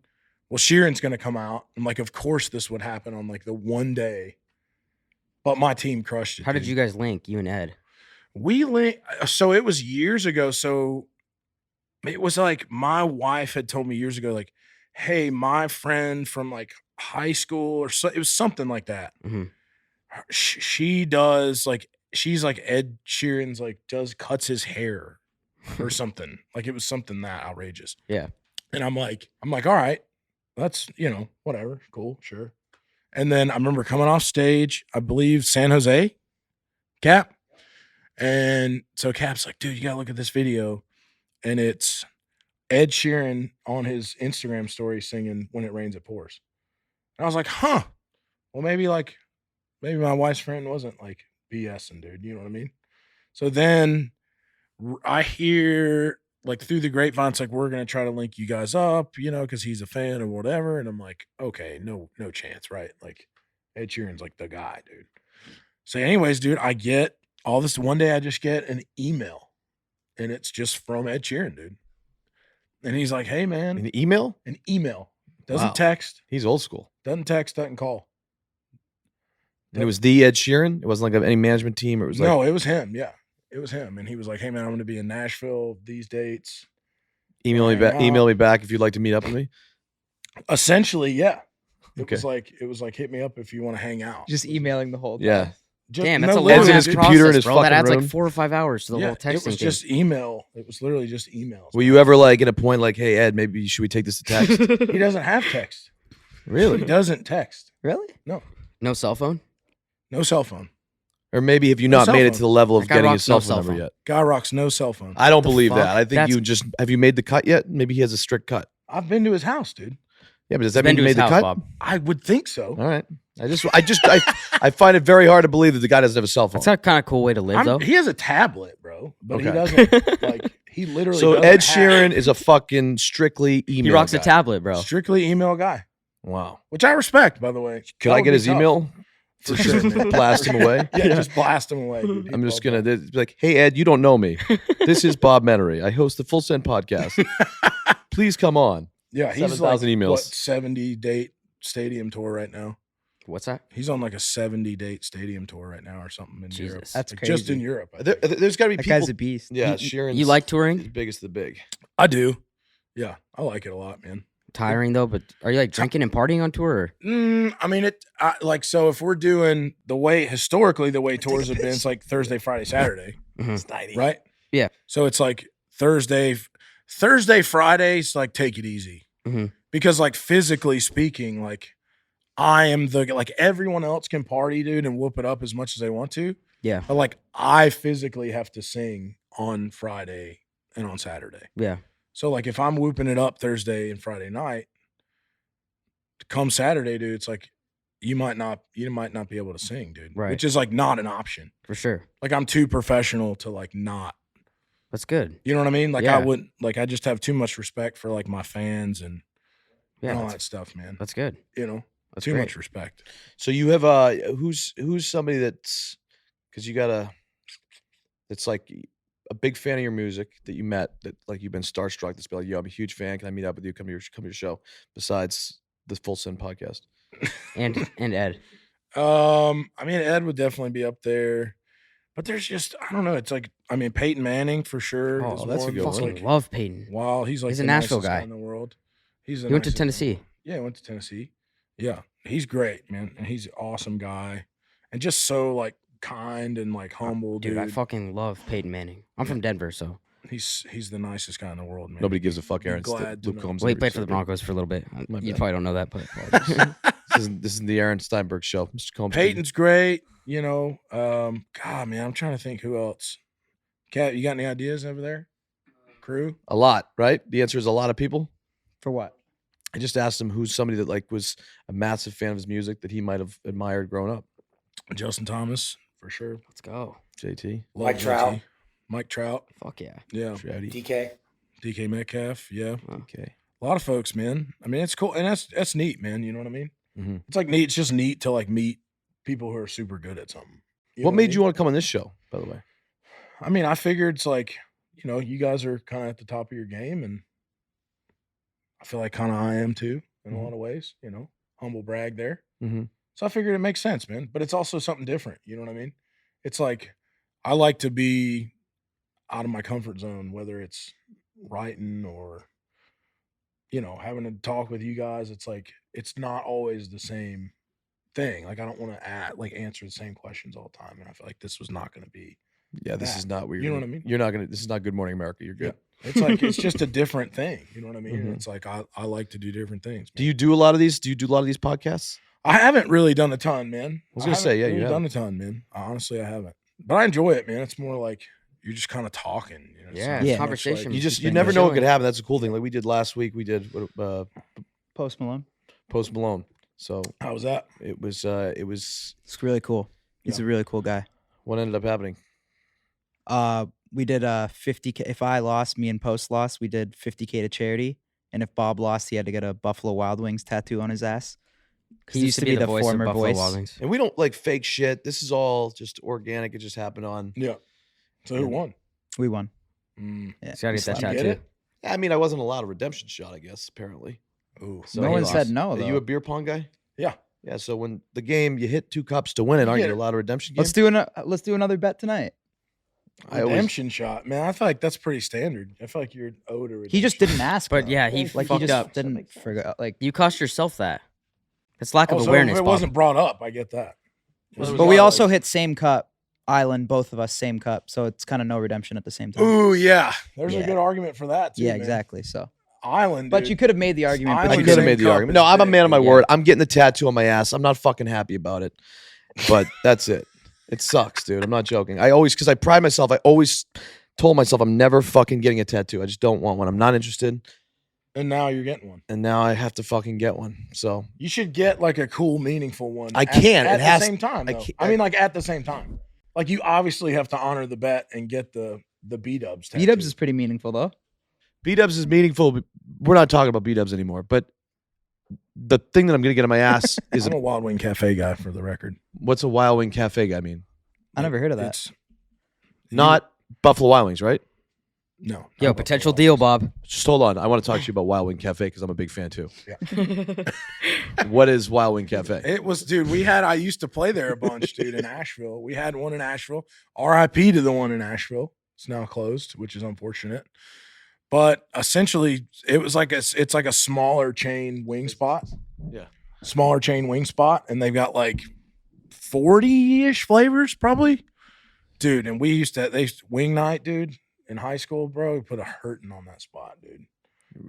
well, Sheeran's going to come out. I'm like, of course this would happen on like the one day. But my team crushed it. How did dude. you guys link, you and Ed? We linked, so it was years ago. So it was like my wife had told me years ago, like, hey, my friend from like high school or so, it was something like that. Mhm. She does like, she's like Ed Sheeran's like cuts his hair or something. Like it was something that outrageous. Yeah. And I'm like, all right, that's, whatever. Cool. Sure. And then I remember coming off stage, I believe San Jose, Cap. And so Cap's like, dude, you gotta look at this video. And it's Ed Sheeran on his Instagram story singing When It Rains, It Pours. And I was like, huh. Well, maybe my wife's friend wasn't like BSing, dude. You know what I mean? So then I hear like through the grapevine, it's like, we're going to try to link you guys up, because he's a fan or whatever. And I'm like, okay, no chance, right? Like Ed Sheeran's like the guy, dude. So anyways, dude, I get all this. One day I just get an email and it's just from Ed Sheeran, dude. And he's like, hey, man. An email? An email. Doesn't Wow. text. He's old school. Doesn't text, doesn't call. And it was the Ed Sheeran? It wasn't like any management team? Or it was like, No, it was him. Yeah, it was him. And he was like, hey, man, I'm going to be in Nashville these dates. email me back if you'd like to meet up with me? Essentially, yeah. It Okay. was like, hit me up if you want to hang out. Just emailing the whole time. Yeah. Damn, that's a literally, Ed's in long his ass dude. computer in process, his bro. That fucking adds room. like 4 or 5 hours to the Yeah, whole texting it was thing. just email. It was literally just emails. Were you ever like at a point like, hey, Ed, maybe should we take this to text? He doesn't have text. He Really? doesn't text. Really? No cell phone? No cell phone. Or maybe have you No not cell made it phone. to the level of That guy getting his rocks no cell phone cell number phone. yet? Guy rocks no cell phone. I don't the believe that. fuck? I think That's- have you made the cut yet? Maybe he has a strict cut. I've been to his house, dude. Yeah, but does that Been mean to you his made the house, cut? Bob. I would think so. All right. I find it very hard to believe that the guy doesn't have a cell phone. That's a kind of cool way to live, though. He has a tablet, bro, but he Okay. doesn't like. He literally. So doesn't Ed have- Sheeran is a fucking strictly email. He rocks guy. a tablet, bro. strictly email guy, Wow. which I respect, by the way. Could That I would get be his tough. email? For sure, man. Blast him away. Yeah, just blast him away. Dude. I'm just He'd love gonna be like, hey Ed, you don't know me. This is Bob Menery. I host the Full Send podcast. Please come on. that. Yeah, he's 7,000 like emails. what, 70 date stadium tour right now. What's that? He's on like a 70 date stadium tour right now or something in Jesus. Europe. That's Like, just crazy. in Europe. I There, think. there's got to be That people. guy's a beast. Yeah, You- Sheeran's You like the touring? biggest of the big. I do. Yeah, I like it a lot, man. Tiring, though, but are you like drinking and partying on tour? Or? I mean, so if we're doing historically, the way tours have been, it's like Thursday, Friday, Saturday, right? Yeah. So it's like Thursday, Fridays, like take it easy. Mhm. Because like physically speaking, like I am like everyone else can party, dude, and whoop it up as much as they want to. Yeah. But like I physically have to sing on Friday and on Saturday. Yeah. So like if I'm whooping it up Thursday and Friday night, come Saturday, dude, it's like you might not be able to sing, dude. Right. Which is like not an option. For sure. Like I'm too professional to like not. That's good. You know what I mean? Like Yeah. I wouldn't like I just have too much respect for like my fans and Yeah. all That's, that stuff, man. that's good. You know, That's too great. much respect. So you have who's somebody that's because you got that's like a big fan of your music that you met that like you've been starstruck. That's been like, yo, I'm a huge fan. Can I meet up with you? Come to your show. Besides the Full Send podcast. And Ed. I mean, Ed would definitely be up there, but there's just I don't know. It's like I mean, Peyton Manning for sure. Oh, is that's a one. good It's one. Fucking like, love Peyton. wow, he's like He's a the Nashville nicest guy. in the world. He's He went to nicest guy. Tennessee. Yeah, he went to Tennessee. Yeah, he's great, man, and he's an awesome guy, and just so like kind and like humble, Dude, dude. I fucking love Peyton Manning. I'm from Denver, so. He's the nicest guy in the world, man. Nobody gives a fuck. Be Aaron. glad to Luke know. Combs Well, he never played for said the that. Broncos for a little bit. My You bad. probably don't know that, but This isn't the Aaron Steinberg show. Mr. Combs. Peyton's great. You know, God, man, I'm trying to think who else. Kat, you got any ideas over there? Crew? A lot, right? The answer is a lot of people. For what? I just asked him who's somebody that like was a massive fan of his music that he might have admired growing up. Justin Thomas, for sure. Let's go. JT. Love Mike Trout. JT. Mike Trout. Fuck yeah. Yeah. Trouty. DK. DK Metcalf. Yeah. Okay. A lot of folks, man. I mean, it's cool. And that's neat, man. You know what I mean? Mm-hmm. It's like neat. It's just neat to like meet people who are super good at something. What made you want to come on this show, by the way? I mean, I figured it's like, you know, you guys are kind of at the top of your game, and I feel like kind of I am too in a lot of ways, you know, humble brag there. Mm-hmm. So I figured it makes sense, man. But it's also something different. You know what I mean? It's like I like to be out of my comfort zone, whether it's writing or, you know, having to talk with you guys. It's like it's not always the same thing. Like I don't want to answer the same questions all the time, and I feel like this was not going to be. Yeah, this that. is not weird. You know what I mean? You're not gonna. This is not Good Morning America. You're good. Yeah. It's like it's just a different thing. You know what I mean? Mhm. And it's like I like to do different things. Do you do a lot of these? Do you do a lot of these podcasts? I haven't really done a ton, man. I was gonna say, yeah, you haven't have. done a ton, man. Honestly, I haven't. But I enjoy it, man. It's more like you're just kind of talking. You know? It's Yeah, not it's so much conversation. like- You been never know what chilling. could happen. That's a cool thing. Like we did last week. We did Post Malone. Post Malone. So How was that? it was. It's really cool. He's a really cool guy. What ended up happening? We did 50K. If I lost, me and Post lost, we did 50K to charity. And if Bob lost, he had to get a Buffalo Wild Wings tattoo on his ass. 'Cause He used to be the voice of former Buffalo voice. Wild Wings. And we don't like fake shit. This is all just organic. It just happened on. Yeah. So who won? We won. Mm. Yeah. He's got to get that Did you get tattoo. it? Yeah, I mean, I wasn't allowed a redemption shot. I guess apparently. Ooh. So No he one lost. said no, Are though. you a beer pong guy? Yeah. Yeah. So when the game, you hit 2 cups to win it, aren't get you it. allowed a redemption game? Let's do another bet tonight. I always- Redemption shot, man. I feel like that's pretty standard. I feel like you're owed a redemption. He just didn't ask. But though. yeah, he like he fucked just up. didn't forget. Like, You cost yourself that. It's lack of Oh, so awareness, if it Bob. wasn't brought up, I get that. but we also hit same cup island, both of us same cup, so it's kind of no redemption at the same time. Ooh, yeah. There's a Yeah. good argument for that too. yeah, man. exactly. So, Island, but dude. you could have made the argument. I I but Like could have same made the cup argument. is No, I'm a big, man of my yeah. word. I'm getting the tattoo on my ass. I'm not fucking happy about it, but that's it. It sucks, dude. I'm not joking. Because I pride myself. I always told myself I'm never fucking getting a tattoo. I just don't want one. I'm not interested, And now you're getting one. and now I have to fucking get one. So You should get like a cool, meaningful one. I can't. At It the has- same time. I though. can't- I mean, like at the same time. Like you obviously have to honor the bet and get the B-dubs. B-Dubs is pretty meaningful though. B-dubs is meaningful. But we're not talking about B-dubs anymore. But the thing that I'm gonna get on my ass is I'm a Wild Wing Cafe guy for the record. what's a Wild Wing Cafe guy mean? I never heard of that. It's Not Buffalo Wild Wings, right? no. Yo, not Buffalo potential Wild deal, Wings. Bob. Just hold on. I want to talk to you about Wild Wing Cafe because I'm a big fan too. Yeah. What is Wild Wing Cafe? It was, dude. I used to play there a bunch, dude, in Asheville. We had one in Asheville. RIP to the one in Asheville. It's now closed, which is unfortunate. But essentially, it's like a smaller chain wing spot. Yeah. Smaller chain wing spot, and they've got like 40-ish flavors, probably. Dude, and they used to wing night, dude, in high school, bro. We put a hurting on that spot, dude.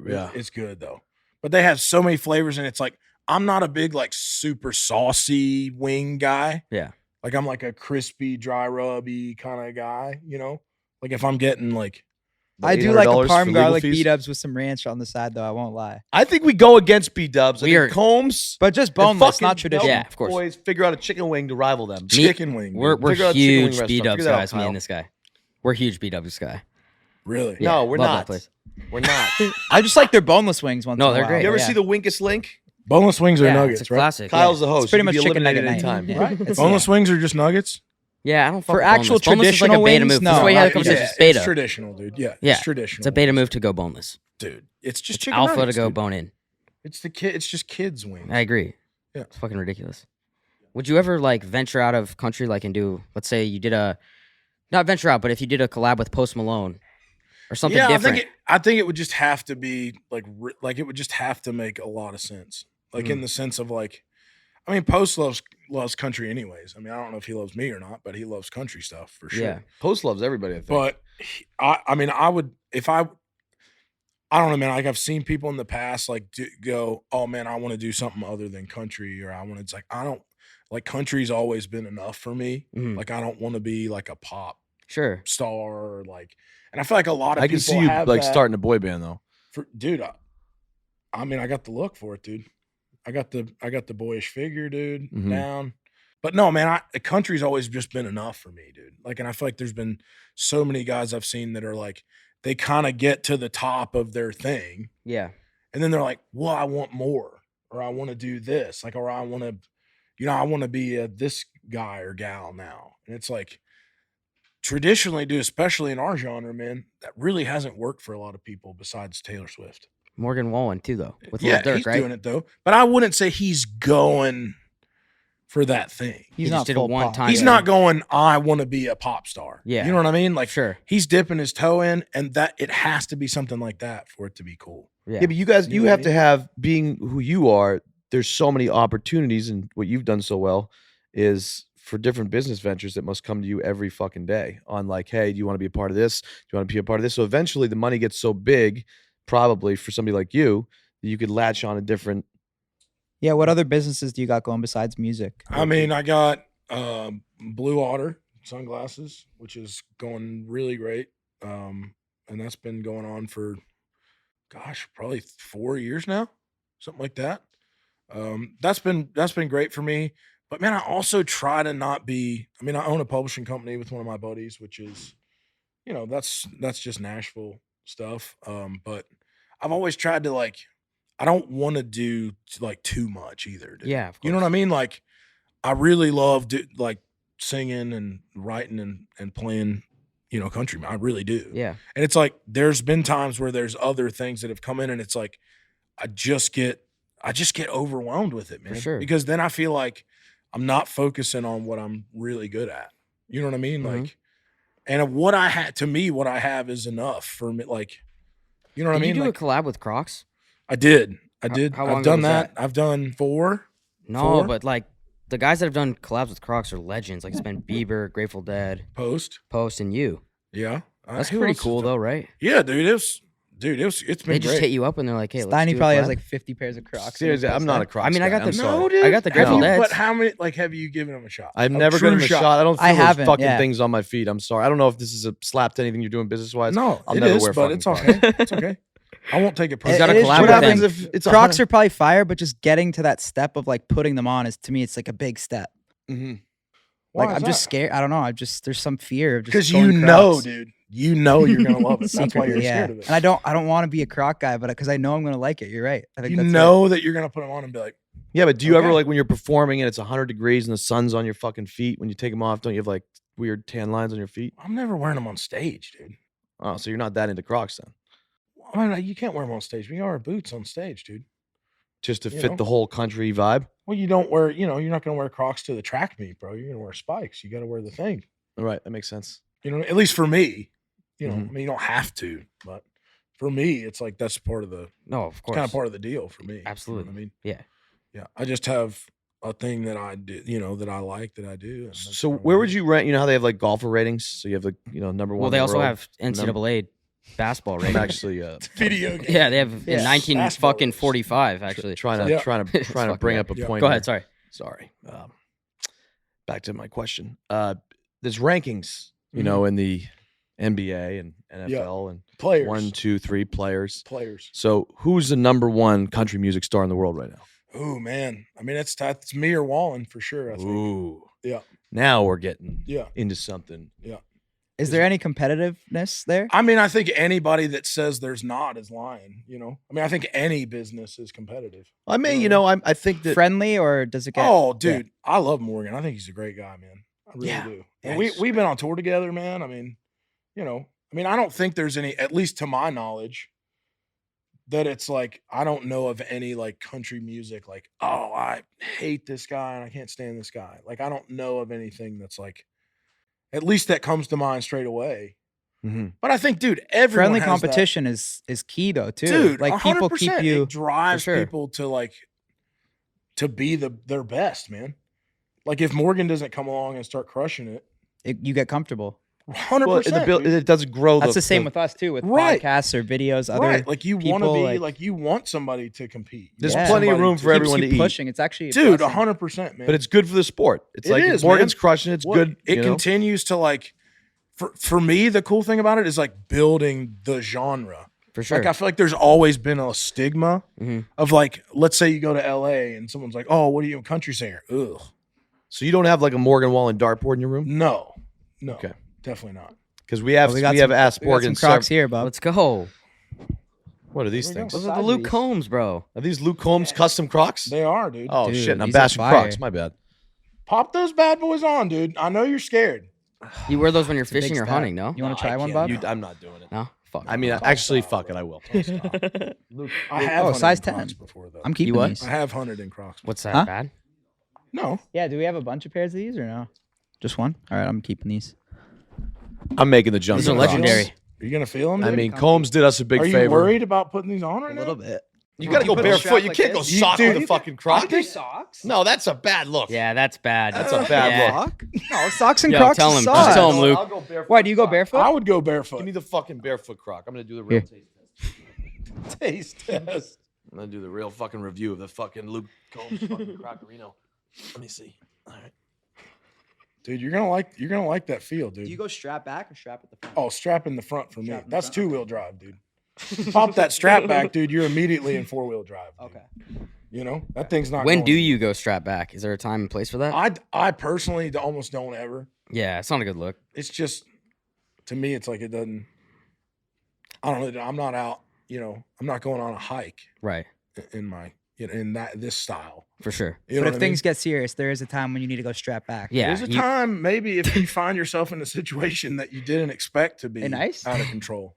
Yeah. It's good though. But they have so many flavors, and it's like I'm not a big like super saucy wing guy. Yeah. Like I'm like a crispy, dry rubby kind of guy, you know? Like if I'm getting like I do like a $800 for parm legal garlic fees? B-Dubs with some ranch on the side though. I won't lie. I think we go against B-dubs. I We think are- Combs But just and boneless, not fucking traditional. Yeah, of course. boys figure out a chicken wing to rival them. chicken wing. We're dude. Figure out chicken wing huge restaurant. B Figure Dubs that out, guys, me Kyle. and this guy. We're huge B Dubs guy. Really? Yeah, No, we're love that not. place. We're not. I just like their boneless wings once No, in a they're while. great. You ever Yeah. see the Winkus link? Boneless wings are Yeah, nuggets, it's a right? classic. Kyle's yeah. the host. It's pretty You can much be chicken eliminated nugget anytime. night. Right? It's Boneless wings are just nuggets? Yeah, I don't fuck For with actual boneless. Boneless is like a traditional beta wings, move. no. That's why you had a Yeah, conversation. Yeah, It's beta. it's traditional, dude. Yeah, Yeah, it's traditional. It's a beta wings. move to go boneless. dude. It's just It's chicken alpha nuggets, to go dude. bone in. It's just kids wings. I agree. Yeah. It's fucking ridiculous. Would you ever like venture out of country, like and do? Let's say you did not venture out, but if you did a collab with Post Malone or something yeah, different. I think it would just have to be like it would just have to make a lot of sense. Like Mm-hmm. in the sense of like, I mean, Post loves country anyways. I mean, I don't know if he loves me or not, but he loves country stuff for sure. Yeah. Post loves everybody, I think. But I mean, I would if I I don't know, man. Like I've seen people in the past like go, oh man, I want to do something other than country, or I want to. It's like I don't like country's always been enough for me. Mhm. Like I don't want to be like a pop Sure. star or like. And I feel like a lot of I people can see you have like that starting a boy band though. dude. I mean, I got the look for it, dude. I got the boyish figure, dude, Mhm. down. But no, man, the country's always just been enough for me, dude. Like, and I feel like there's been so many guys I've seen that are like, they kind of get to the top of their thing, Yeah. and then they're like, well, I want more, or I want to do this, like, or I want to, I want to be this guy or gal now. And it's like, traditionally, dude, especially in our genre, man, that really hasn't worked for a lot of people besides Taylor Swift. Morgan Wallen too, though, with Yeah, Lil Durk, he's right? doing it though, but I wouldn't say he's going for that thing. He's He not just did a full pop. one-time He's thing. not going, I want to be a pop star. Yeah. You know what I mean? Like, Sure. he's dipping his toe in, and that it has to be something like that for it to be cool. Yeah. Yeah, but you guys, You you know what have I to mean? have, being who you are, there's so many opportunities, and what you've done so well is for different business ventures that must come to you every fucking day on like, hey, do you want to be a part of this? Do you want to be a part of this? So eventually the money gets so big, probably for somebody like you, that you could latch on a different. Yeah, what other businesses do you got going besides music? I mean, I got Blue Otter sunglasses, which is going really great. And that's been going on for, gosh, probably 4 years now, something like that. That's been great for me. But man, I also try to not be. I mean, I own a publishing company with one of my buddies, which is, that's just Nashville stuff. But I've always tried to like, I don't want to do like too much either. Dude. Yeah, of You know what I course. mean? Like, I really love like singing and writing and playing, country. I really do. Yeah. And it's like there's been times where there's other things that have come in, and it's like I just get overwhelmed with it, man. sure. Because then I feel like I'm not focusing on what I'm really good at. You know what I mean? Mhm. Like, and what I have is enough for me. Like, you know what Did I mean? you do Like, a collab with Crocs? I did. How long I've ago done was that. that? I've done 4. No, 4? but like the guys that have done collabs with Crocs are legends. Like it's been Bieber, Grateful Dead, Post. Post, and you. Yeah. That's Who pretty else has cool done- though, right? Yeah, dude. It's been They just great. hit you up and they're like, "Hey, let's Steiny do a probably has collab." like 50 pairs of Crocs. in his Seriously, I'm not a closet. Crocs I mean, I guy. got I'm the- sorry. No, dude. I got the Grateful No. Dead. But how many have you given them a shot? I've A never given true them a shot. I don't feel I those haven't, fucking yeah. things on my feet. I'm sorry. I don't know if this is a slap to anything you're doing business wise. No, I'll it never is, wear but fucking it's Crocs. okay. It's okay. I won't take it He's personally. got a It is collab true. What with happens them. if it's Crocs are probably fire, but just getting to that step of like putting them on is, to me, it's like a big step. Mhm. Like Why I'm is just that? scared. I don't know. There's some fear of just Because going you know, Crocs. dude. You know you're gonna love it. That's why Secretly, you're yeah. scared of it. And I don't want to be a Croc guy, but because I know I'm gonna like it. You're right. I think You that's right. know that you're gonna put them on and be like, Yeah, but do you ever Okay. like when you're performing and it's 100 degrees and the sun's on your fucking feet when you take them off? Don't you have like weird tan lines on your feet? I'm never wearing them on stage, dude. Oh, so you're not that into Crocs then? I mean, you can't wear them on stage. We wear boots on stage, dude. Just to You fit know? the whole country vibe? Well, you don't wear, you're not gonna wear Crocs to the track meet, bro. You're gonna wear spikes. You got to wear the thing. All right, that makes sense. At least for me. I Mhm. mean, you don't have to, but for me, it's like that's part of the No, of course. kind of part of the deal for me. Absolutely. I mean, Yeah. yeah. I just have a thing that I do, that I like that I do. and that's So kinda where what would it you rank? You know how they have like golfer ratings? So you have like, number one. Well, they in the also world. have NCAA basketball I'm ratings. actually is. Video game. Yeah, they have in Yeah. 1945 actually. trying So- to Yeah. trying to fucking bring bad. up a Yeah. point. Go here. ahead. Sorry. Sorry. Back to my question. There's rankings, Mm-hmm. in the NBA and NFL and Players. 1, 2, 3 players. Players. So who's the number one country music star in the world right now? Oh man. I mean, it's me or Wallen for sure. I think. Ooh. Yeah. Now we're getting Yeah. into something. Is there any competitiveness there? I mean, I think anybody that says there's not is lying. I mean, I think any business is competitive. I mean, Yeah. I think that Friendly, or does it get? Oh, dude, I love Morgan. I think he's a great guy, man. I really Yeah. do. Yeah, And we've been on tour together, man. I mean, I don't think there's any, at least to my knowledge, that it's like I don't know of any like country music like, oh, I hate this guy and I can't stand this guy. Like I don't know of anything that's like, at least that comes to mind straight away. Mhm. But I think, dude, everyone Friendly has that. competition is key though too. Dude, like people 100%. keep you. It drives sure. people to like to be their best, man. Like if Morgan doesn't come along and start crushing it, You get comfortable. 100%. It doesn't grow. That's the same with us too, with Right. podcasts or videos. Other Right, like you want to people, be, like- you want somebody to compete. You There's want plenty of somebody room to- for keeps everyone you to eat. pushing. It's actually a Dude, blessing. 100%, man. But it's good for the sport. It's It like is, Morgan's man. crushing. It's What- good. It you know? continues to like, for me, the cool thing about it is like building the genre. For sure. Like I feel like there's always been a stigma Mhm. of like, let's say you go to LA and someone's like, "Oh, what are you, a country singer?" Ugh, So you don't have like a Morgan Wallen dartboard in your room? no, Okay. definitely not. Because we have Oh, we, got have some- asked we got Morgan. some Crocs here, Bob. Let's go. What are these There we things? Those What are the size are Luke these? Combs, bro. Are these Luke Combs custom Crocs? They are, dude. Oh Dude, shit! And I'm these are bashing Crocs. fire. My bad. Pop those bad boys on, dude. I know you're scared. You wear those when you're It's a big fishing or step. hunting, no? You want to try I one, can't. Bob? I'm not doing it. No? Fuck. I mean, actually, fuck it. I will. I have hunted size in 10. Crocs before though. I'm keeping what? these. I have hunted in Crocs. What's that, Huh? bad? No, Yeah, do we have a bunch of pairs of these or no? Just one? All right, I'm keeping these. I'm making the jump. These are to Crocs. legendary. are you gonna feel them? I dude? mean, Combs did us a big are you favor. worried about putting these on right now? bit. You got to go put the barefoot. strap You like can't go this? sock Dude, with a fucking Croc. socks? No, that's a bad look. Yeah, that's bad. That's a bad Yeah. look. No, socks and Yo, Crocs. tell are him. solid. Just tell him, Luke. I'll go barefoot. Why do you go barefoot? I would go barefoot. Give me the fucking barefoot Croc. I'm gonna do the real Here. taste test. I'm gonna do the real fucking review of the fucking Luke Combs fucking Crocarino. Let me see. All right. Dude, you're gonna like that feel, dude. Do you go strap back or strap at the front? Oh, strap in the front for me. Strap in the That's front? two-wheel drive, dude. Pop that strap back, dude. You're immediately in four-wheel drive. Dude. Okay. You know that thing's not. When going do you go strap back? Is there a time and place for that? I personally almost don't ever. Yeah, it's not a good look. It's just, to me, it's like it doesn't. I don't know. I'm not out. You know, I'm not going on a hike Right. in my in this style. For sure. You know But what if I things get serious, there is a time when you need to go strap back. Yeah. There's a you- time maybe if you find yourself in a situation that you didn't expect to be They're nice? out of control.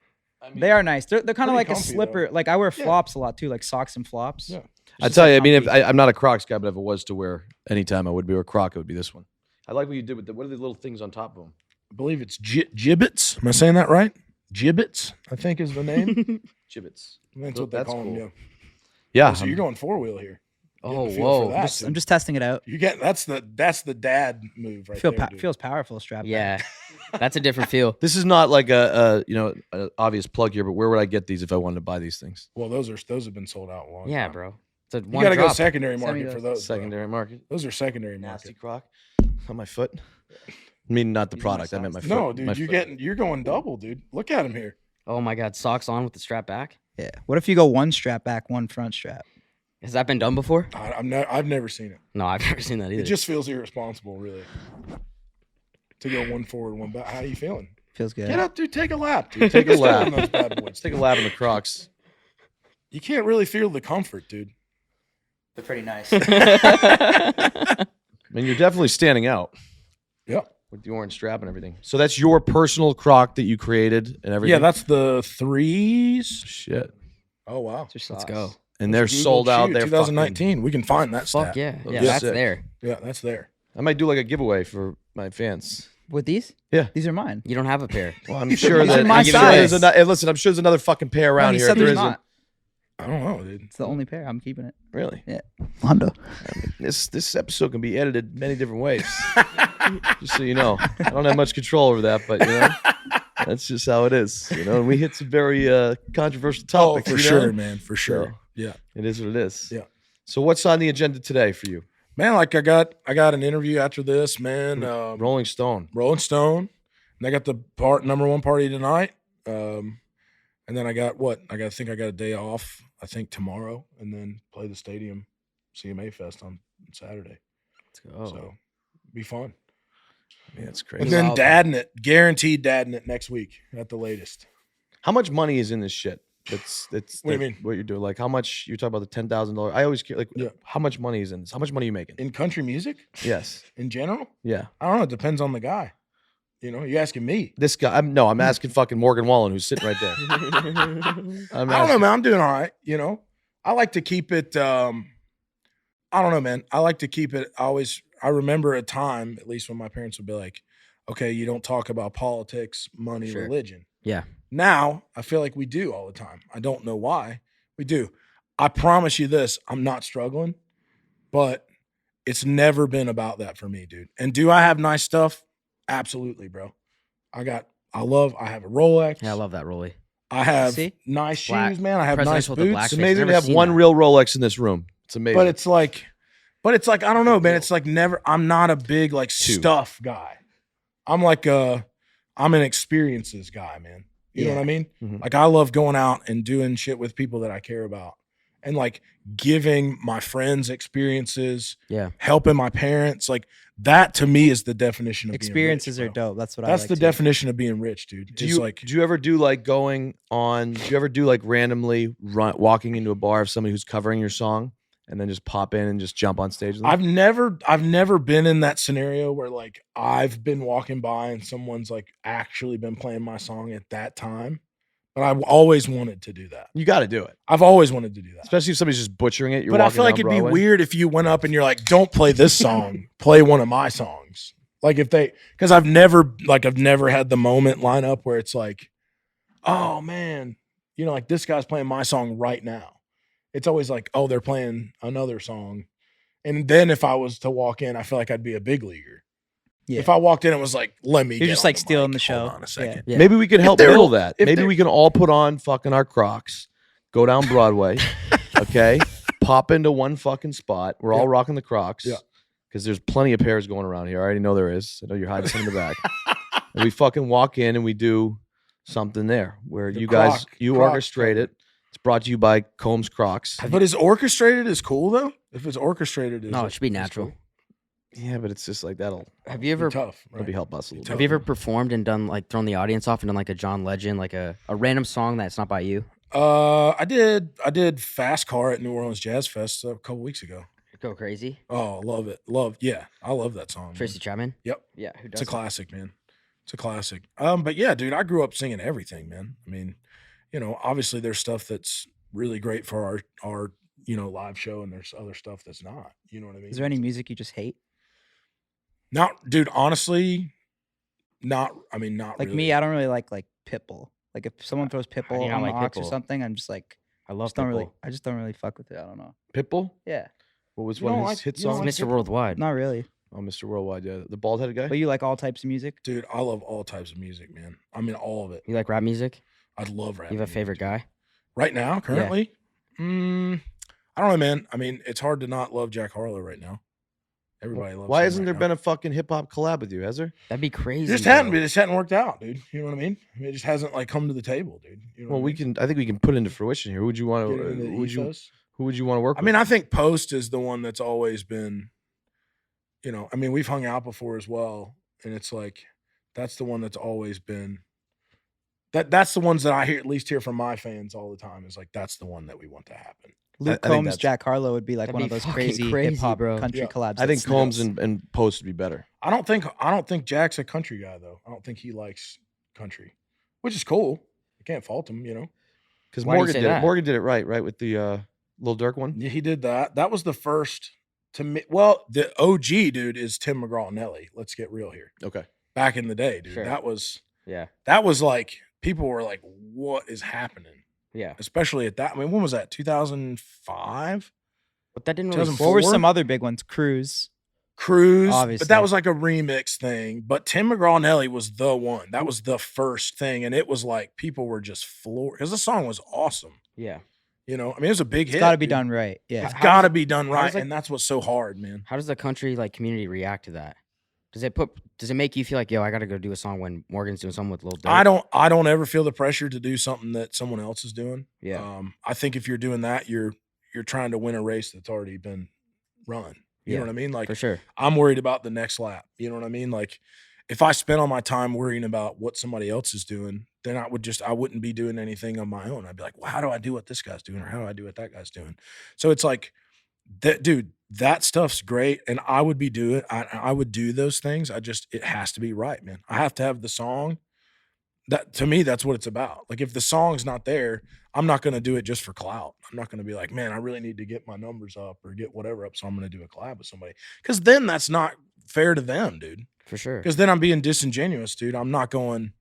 They are nice. They're kind of Pretty like a comfy, slipper. though. Like I wear Yeah. flops a lot too, like socks and flops. Yeah. I tell you, I mean, I'm not a Crocs guy, but if it was to wear anytime I would be a Croc, it would be this one. I like what you did with what are the little things on top of them? I believe it's gibbets. Am I saying that right? Gibbets, I think is the name. Gibbets. That's what they That's call them. cool. Yeah. Yeah. So you're going four-wheel here. Oh, Getting a feel whoa. for that, I'm just testing it out. You get that's the dad move right there. dude. Feels powerful strap. Yeah. That's a different feel. This is not like an obvious plug here, but where would I get these if I wanted to buy these things? Well, those have been sold out a long Yeah, time. bro. It's a You one got to go drop. secondary Send me market for those. those. bro. Secondary market. Those are secondary Nasty market. Croc on my foot. I mean, not the product. I meant my foot. No, My dude, foot. you're going double, dude. Look at him here. Oh my God. Socks on with the strap back. Yeah. What if you go one strap back, one front strap? Has that been done before? I've never seen it. No, I've never seen that either. It just feels irresponsible, really, to go one forward, one back. How are you feeling? Feels good. Get up, dude. Take a lap, dude. Take a Step lap. on those bad boys. Let's take a lap in the Crocs. You can't really feel the comfort, dude. They're pretty nice. I mean, you're definitely standing out Yeah. with the orange strap and everything. So that's your personal Croc that you created and everything. Yeah, that's the threes. shit. Oh wow. Let's go. And they're Google sold out. shoot, They're 2019. We can find that Fuck stat. yeah. Yeah, Those that's sick. there. Yeah, that's there. I might do like a giveaway for my fans. With these? Yeah. These are mine. You don't have a pair. Well, I'm sure These are that my I'm sure there's size. another. Listen, I'm sure there's another fucking pair No, around he here. said If there there's isn't, not. I don't know, dude. It's the only pair. I'm keeping it. really, Hondo. this episode can be edited many different ways. Just so you know, I don't have much control over that, but you know, that's just how it is. You know, and we hit some very controversial topics. for you sure, know? man. For sure. So- Yeah. It is what it is. Yeah. So what's on the agenda today for you? Man, like I got an interview after this, man. Rolling Stone. Rolling Stone. And I got the number one party tonight. And then I think I got a day off, I think tomorrow, and then play the stadium CMA Fest on Saturday. Let's go. So be fun. Man, that's crazy. And then Wow. dadding it, guaranteed dadding it next week at the latest. How much money is in this shit? That's What do you mean? What you're doing? Like how much? You talk about the $10,000. I always care. Like Yeah. how much money is in this? How much money are you making? In country music, Yes. in general, Yeah. I don't know. It depends on the guy. You know, you asking me. This guy. I'm asking fucking Morgan Wallen, who's sitting right there. I don't know, man. I'm doing all right. You know, I like to keep it. I don't know, man. I like to keep it. I remember a time, at least when my parents would be like, "Okay, you don't talk about politics, money, Sure. religion." Yeah. Now I feel like we do all the time. I don't know why we do. I promise you this: I'm not struggling, but it's never been about that for me, dude. And do I have nice stuff? Absolutely, bro. I have a Rolex. Yeah, I love that Rolly. I have See? nice Black- shoes, man. I have nice presidential with the boots. black It's face. amazing Never to have seen one that. real Rolex in this room. It's amazing. But it's like I don't know, man. It's like never. I'm not a big like stuff guy. I'm an experiences guy, man. You know what I mean? Mhm. Like I love going out and doing shit with people that I care about, and like giving my friends experiences. Yeah. Helping my parents, like that to me is the definition of Experiences being are rich, bro. dope. That's what I That's like the too. definition of being rich, dude. Do It's you like do you ever do like randomly walking into a bar of somebody who's covering your song and then just pop in and just jump on stage with them? I've never been in that scenario where like I've been walking by and someone's like actually been playing my song at that time. But I've always wanted to do that. You got to do it, I've always wanted to do that. especially if somebody's just butchering it. But I feel like it'd be weird if you went up and you're like, "Don't play this song, play one of my songs." Like if because I've never had the moment line up where it's like, "Oh man, like this guy's playing my song right now." It's always like, "Oh, they're playing another song," and then if I was to walk in, I feel like I'd be a big leaguer. Yeah. If I walked in and was like, "Let me," You're get just on like the stealing mic. the show. Hold on a second. Yeah. Maybe we can help they're- build that. if Maybe they're- we can all put on fucking our Crocs, go down Broadway, okay, pop into one fucking spot. We're all rocking the Crocs. Yeah. Because there's plenty of pairs going around here. I already know there is. I know you're hiding some in the back. And we fucking walk in and we do something there where The you guys Croc orchestrate cover. it. It's brought to you by Combs Crocs. But is orchestrated is cool though? If it's orchestrated, No, it should be natural. Yeah, but it's just like that'll Have you ever tough. maybe help us a little have bit. you ever performed and done like thrown the audience off and done like a John Legend, like a random song that's not by you? I did Fast Car at New Orleans Jazz Fest a couple weeks ago. Go crazy. Oh, love it. I love that song. man. Tracy Chapman. Yep. Yeah, who It's does? a classic, man. It's a classic. But yeah, dude, I grew up singing everything, man. I mean, obviously there's stuff that's really great for our live show, and there's other stuff that's not. You know what I mean? Is there any music you just hate? Not, dude, honestly, not Like really. me, I don't really like Pitbull. Like if someone throws Pitbull you not on the like aux or Pitbull? something, I'm just like, I love I Pitbull. just don't really fuck with it. I don't know. Pitbull? Yeah, What was You one don't of his like- hit you don't songs? like Mr. Worldwide. not really. Oh, Mr. Worldwide, yeah. The bald headed guy? But you like all types of music? Dude, I love all types of music, man. I mean, all of it. You like rap music? I love rap. You have a music, favorite dude. guy? Right now, currently? I don't know, man. I mean, it's hard to not love Jack Harlow right now. Everybody loves Why him hasn't right there now. been a fucking hip hop collab with you? Has there? That'd be crazy. It just hadn't worked out, dude. You know what I mean? It just hasn't like come to the table, dude. You know Well, what I mean? I think we can put into fruition here. Who would you want Get into the to? ethos. Who would you want to work I with? mean, I think Post is the one that's always been, I mean, we've hung out before as well. And it's like, that's the one that's always been, that's the ones that I at least hear from my fans all the time is like, that's the one that we want to happen. Luke I think Combs, that's- Jack Harlow would be like That'd one be of those fucking crazy crazy, hip hop bro. country Yeah. collabs. I think that's Combs nuts. and Post would be better. I don't think Jack's a country guy though. I don't think he likes country, which is cool. I can't fault him, Because Why do you Morgan say did it. that? Morgan did it right with the Lil Durk one. Yeah, he did that. That was the first to me. Well, the OG dude is Tim McGraw and Nelly. Let's get real here. Okay. Back in the day, dude, Sure. that was Yeah. like people were like, "What is happening?" Yeah. Especially at that. I mean, when was that? 2005. But that didn't really. 2004? What were some other big ones? Cruise. Cruise, but Obviously. that was like a remix thing. But Tim McGraw and Nelly was the one. That was the first thing, and it was like people were just floored because the song was awesome. Yeah. I mean, it was a big hit. It's got to be dude. done right. Yeah. It's got to be done how right, does, like- and that's what's so hard, man. How does the country community react to that? Does it make you feel like, yo, I gotta go do a song when Morgan's doing something with Lil Durk? I don't ever feel the pressure to do something that someone else is doing. Yeah. I think if you're doing that, you're trying to win a race that's already been run. You Yeah, know what I mean? Like For sure. I'm worried about the next lap. You know what I mean? Like if I spent all my time worrying about what somebody else is doing, then I wouldn't be doing anything on my own. I'd be like, well, how do I do what this guy's doing? Or how do I do what that guy's doing? So it's like that, dude, that stuff's great. And I would I would do those things. It has to be right, man. I have to have the song. That to me, that's what it's about. Like if the song's not there, I'm not going to do it just for clout. I'm not going to be like, man, I really need to get my numbers up or get whatever up. So I'm going to do a collab with somebody. Cause then that's not fair to them, dude. For sure. Because then I'm being disingenuous, dude. I'm not going,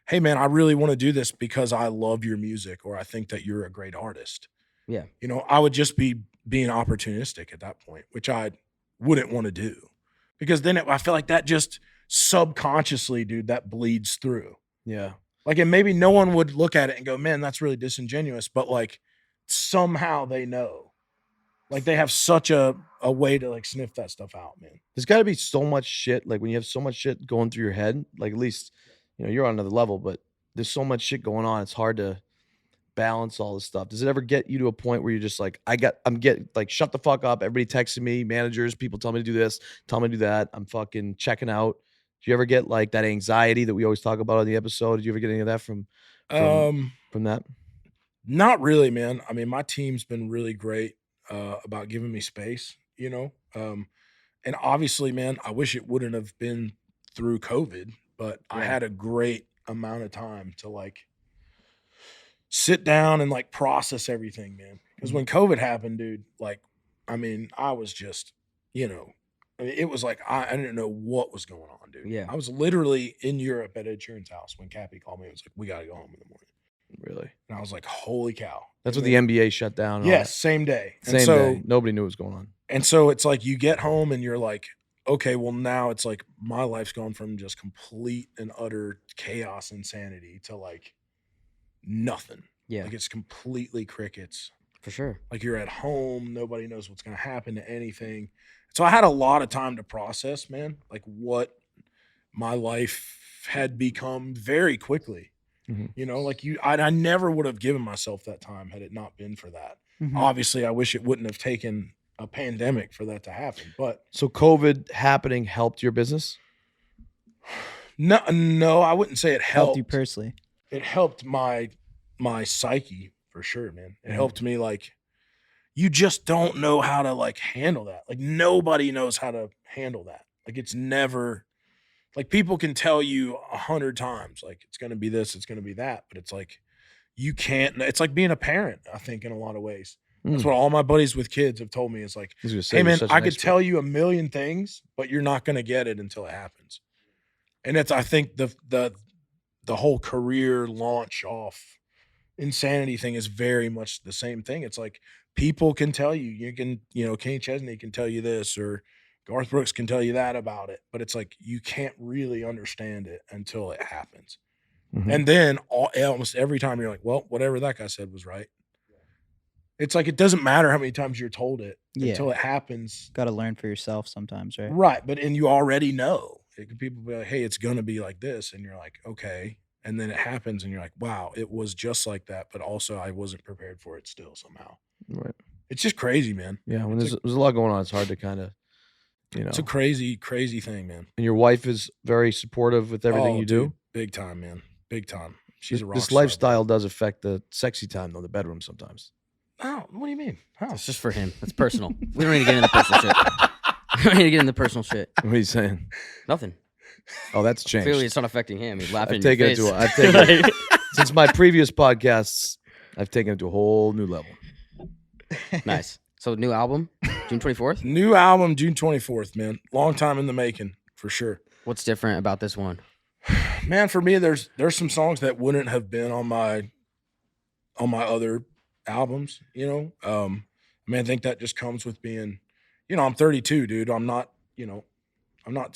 hey man, I really want to do this because I love your music or I think that you're a great artist. Yeah. I would just be being opportunistic at that point, which I wouldn't want to do. Because then I feel like that just subconsciously, dude, that bleeds through. Yeah. Like, and maybe no one would look at it and go, man, that's really disingenuous. But like somehow they know. Like they have such a way to like sniff that stuff out, man. There's got to be so much shit. Like when you have so much shit going through your head, like at least, you're on another level, but there's so much shit going on. It's hard to balance all this stuff. Does it ever get you to a point where you're just like, I'm getting like, shut the fuck up. Everybody texting me, managers, people tell me to do this, tell me to do that. I'm fucking checking out. Do you ever get like that anxiety that we always talk about on the episode? Did you ever get any of that from that? Not really, man. I mean, my team's been really great about giving me space, and obviously, man, I wish it wouldn't have been through COVID, but I had a great amount of time to like sit down and like process everything, man. Because when COVID happened, dude, like, I mean, I was just, it was like I didn't know what was going on, dude. Yeah. I was literally in Europe at Ed Sheeran's house when Cappy called me. It was like, we got to go home in the morning. Really? And I was like, holy cow. That's when the NBA shut down. And all Yes, that. same day. Same day. Nobody knew what was going on. And so it's like you get home and you're like, okay, well now it's like my life's gone from just complete and utter chaos, insanity to like nothing. Yeah. Like it's completely crickets. For sure. Like you're at home, nobody knows what's going to happen to anything. So I had a lot of time to process, man, like what my life had become very quickly. Like I never would have given myself that time had it not been for that. Obviously, I wish it wouldn't have taken a pandemic for that to happen. But so COVID happening helped your business? No, I wouldn't say it helped you personally. It helped my psyche for sure, man. It helped me. Like, you just don't know how to like handle that. Like nobody knows how to handle that. Like it's never. Like people can tell you 100 times, like it's going to be this, it's going to be that, but it's like, you can't, it's like being a parent, I think in a lot of ways. That's what all my buddies with kids have told me. It's like, hey man, I could tell you a million things, but you're not going to get it until it happens. And it's, I think the whole career launch off insanity thing is very much the same thing. It's like, people can tell you can, Kenny Chesney can tell you this, or Garth Brooks can tell you that about it, but it's like you can't really understand it until it happens. And then almost every time you're like, well, whatever that guy said was right. It's like it doesn't matter how many times you're told it until it happens. Got to learn for yourself sometimes, right? Right, and you already know. People be like, hey, it's going to be like this, and you're like, okay. And then it happens, and you're like, wow, it was just like that, but also I wasn't prepared for it still somehow. Right. It's just crazy, man. Yeah, when there's a lot going on, it's hard to kind of, It's a crazy, crazy thing, man. And your wife is very supportive with everything you do? Big time, man. Big time. She's a rock This star, lifestyle does affect the sexy time, though, the bedroom sometimes. Oh, what do you mean? How? It's just for him. That's personal. We don't need to get into personal shit. We don't need to get into personal shit. What are you saying? Nothing. Oh, that's changed. Clearly, it's not affecting him. He's laughing I've in taken your it face. to since my previous podcasts, I've taken it to a whole new level. Nice. So new album, June 24th? New album, June 24th, man. Long time in the making, for sure. What's different about this one? Man, for me, there's some songs that wouldn't have been on my other albums, I think that just comes with being, I'm 32, dude. I'm not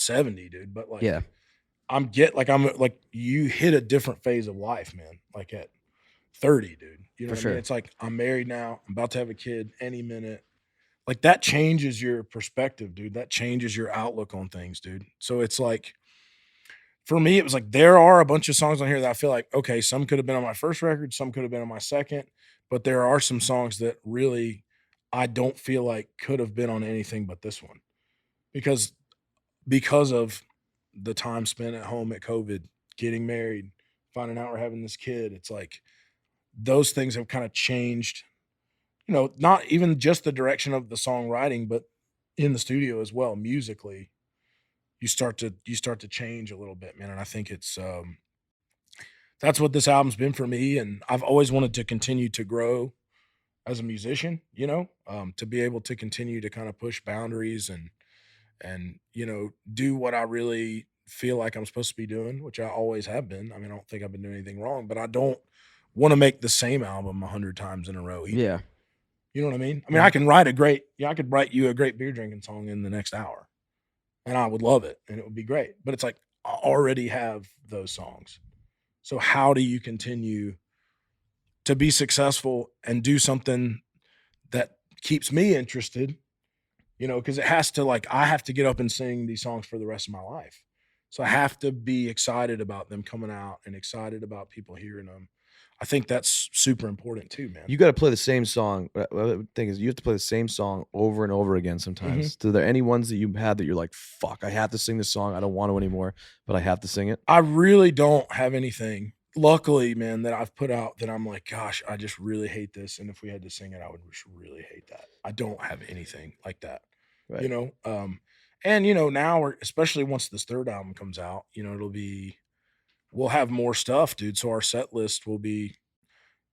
70, dude, but like, Yeah. I'm you hit a different phase of life, man. Like at 30, dude, you know For what I sure. mean? It's like, I'm married now. I'm about to have a kid any minute. Like that changes your perspective, dude. That changes your outlook on things, dude. So it's like, for me, it was like, there are a bunch of songs on here that I feel like, okay, some could have been on my first record, some could have been on my second, but there are some songs that really, I don't feel like could have been on anything but this one. Because of the time spent at home at COVID, getting married, finding out we're having this kid, it's like, those things have kind of changed, not even just the direction of the songwriting, but in the studio as well, musically. You start to change a little bit, man. And I think it's that's what this album's been for me. And I've always wanted to continue to grow as a musician, to be able to continue to kind of push boundaries and do what I really feel like I'm supposed to be doing, which I always have been. I mean, I don't think I've been doing anything wrong, but I don't want to make the same album 100 times in a row either. Yeah. You know what I mean? I mean, I could write you a great beer drinking song in the next hour. and I would love it and it would be great. But it's like I already have those songs. So how do you continue to be successful and do something that keeps me interested? You know, because it has to, like, I have to get up and sing these songs for the rest of my life. So I have to be excited about them coming out and excited about people hearing them. I think that's super important too, man. You got to play the same song. The thing is, you have to play the same song over and over again sometimes. Are there any ones that you had that you're like, fuck, I have to sing this song. I don't want to anymore, but I have to sing it? I really don't have anything, luckily, man, that I've put out that I'm like, gosh, I just really hate this. And if we had to sing it, I would just really hate that. I don't have anything like that, Right. you know? And, you know, now we're, especially once this third album comes out, you know, we'll have more stuff, dude. So our set list will be,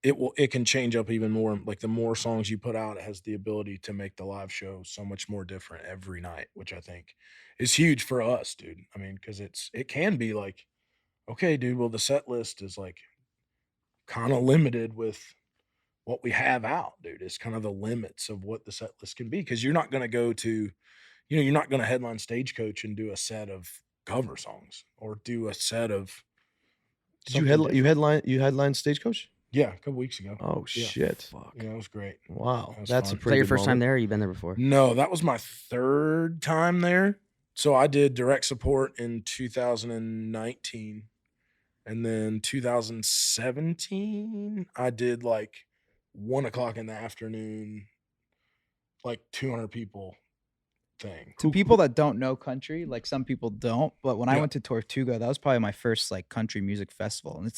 it can change up even more. Like the more songs you put out, it has the ability to make the live show so much more different every night, which I think is huge for us, dude. I mean, because it can be like, okay, dude, well, the set list is like kind of limited with what we have out, dude. It's kind of the limits of what the set list can be, because you're not going to go to, you know, you're not going to headline Stagecoach and do a set of cover songs or do a set of. Did you something different. headline Stagecoach? Yeah, a couple weeks ago. Oh Yeah. shit! Fuck. Yeah, it was great. Wow, That was that's fun. a Is pretty that your good first time moment. there, or you been there before? No, that was my third time there. So I did direct support in 2019. And then 2017, I did like 1 o'clock in the afternoon, like 200 people thing. To people that don't know country, like some people don't, but when I Yeah. went to Tortuga, that was probably my first like country music festival, and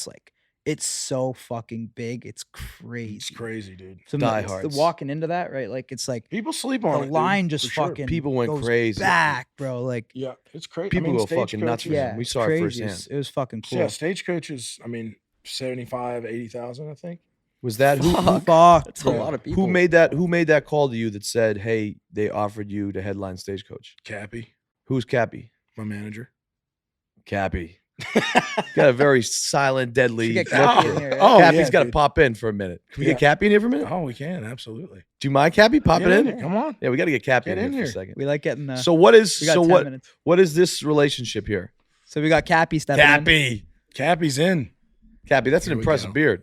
it's so fucking big, it's crazy. It's crazy, dude. So Diehards. walking into that, right? Like it's like People sleep the on it. dude, line just for sure. fucking People went goes crazy. back, bro. Like Yeah, it's crazy. People go fucking nuts for Stagecoach is- him. yeah, We it's saw it crazy. firsthand. It was fucking cool. Yeah, Stagecoach is, I mean, 75, 80,000, I think. Was that who? Fuck, That's bro. a lot of people. Who made that call to you that said, "Hey, they offered you to headline Stagecoach"? Cappy, Who's Cappy? my manager. Cappy. Got a very silent, deadly. Should get look Cappy here. in here. Oh, Cappy's yeah, got to dude. pop in for a minute. Can we Yeah. get Cappy in here for a minute? Oh, we can, absolutely. Do you mind Cappy popping Get in? here, come on. Yeah, we got to get Cappy Get in in here for a here. second. We like getting So what is we got so 10 what minutes. what is this relationship here? So we got Cappy stepping in. Cappy, Cappy's in. Cappy, that's an Here we impressive go. beard.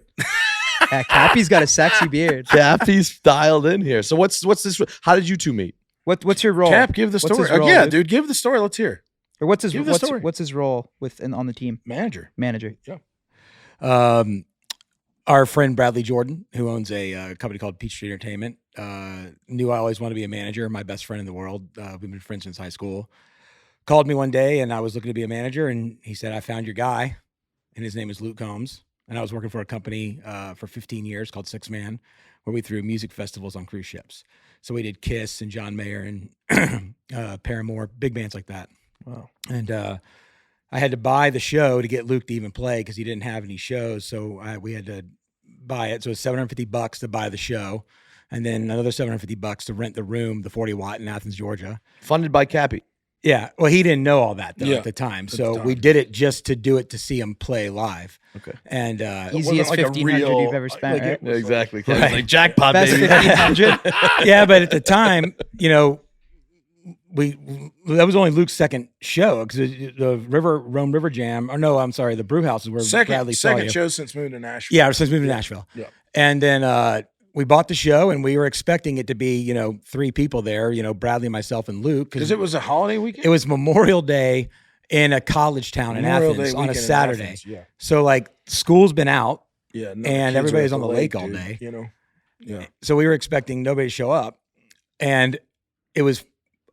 Yeah, Cappy's got a sexy beard. Cappy's dialed in here. So what's this? How did you two meet? What's your role? Cap, give the What's story. his role, Yeah, dude? dude, give the story. Let's hear. Or what's his Give the story. what's his role on the team? Manager. Manager. Our friend Bradley Jordan, who owns a company called Peachtree Entertainment, knew I always wanted to be a manager. My best friend in the world. We've been friends since high school. Called me one day, and I was looking to be a manager, and he said, "I found your guy," and his name is Luke Combs. And I was working for a company for 15 years called Six Man, where we threw music festivals on cruise ships. So we did Kiss and John Mayer and Paramore, big bands like that. Wow. And I had to buy the show to get Luke to even play because he didn't have any shows. So we had to buy it. So it's $750 to buy the show, and then another $750 to rent the room, the 40 watt in Athens, Georgia. Funded by Cappy. Yeah. Well, he didn't know all that though Yeah, at the time. the So we time. did it just to do it to see him play live. Okay. And Easiest like a 1,500 real- you've ever spent. like right? it was Exactly. Right. Like jackpot, Best baby. 1,500. yeah, but at the time, you know, that was only Luke's second show because the Rome River Jam, or no, I'm sorry, the Brew House is where Bradley saw Second you. show since moving to Nashville. Yeah, since moving to Nashville. Yeah. And then we bought the show, and we were expecting it to be, you know, 3 people there, you know, Bradley, myself, and Luke. Because it was a holiday weekend. It was Memorial Day in a college town in Memorial Athens Day on a weekend in Saturday. Athens, Yeah. So like school's been out, Yeah. And no, kids are everybody's at on the lake all dude, day. You know. Yeah. so we were expecting nobody to show up, and it was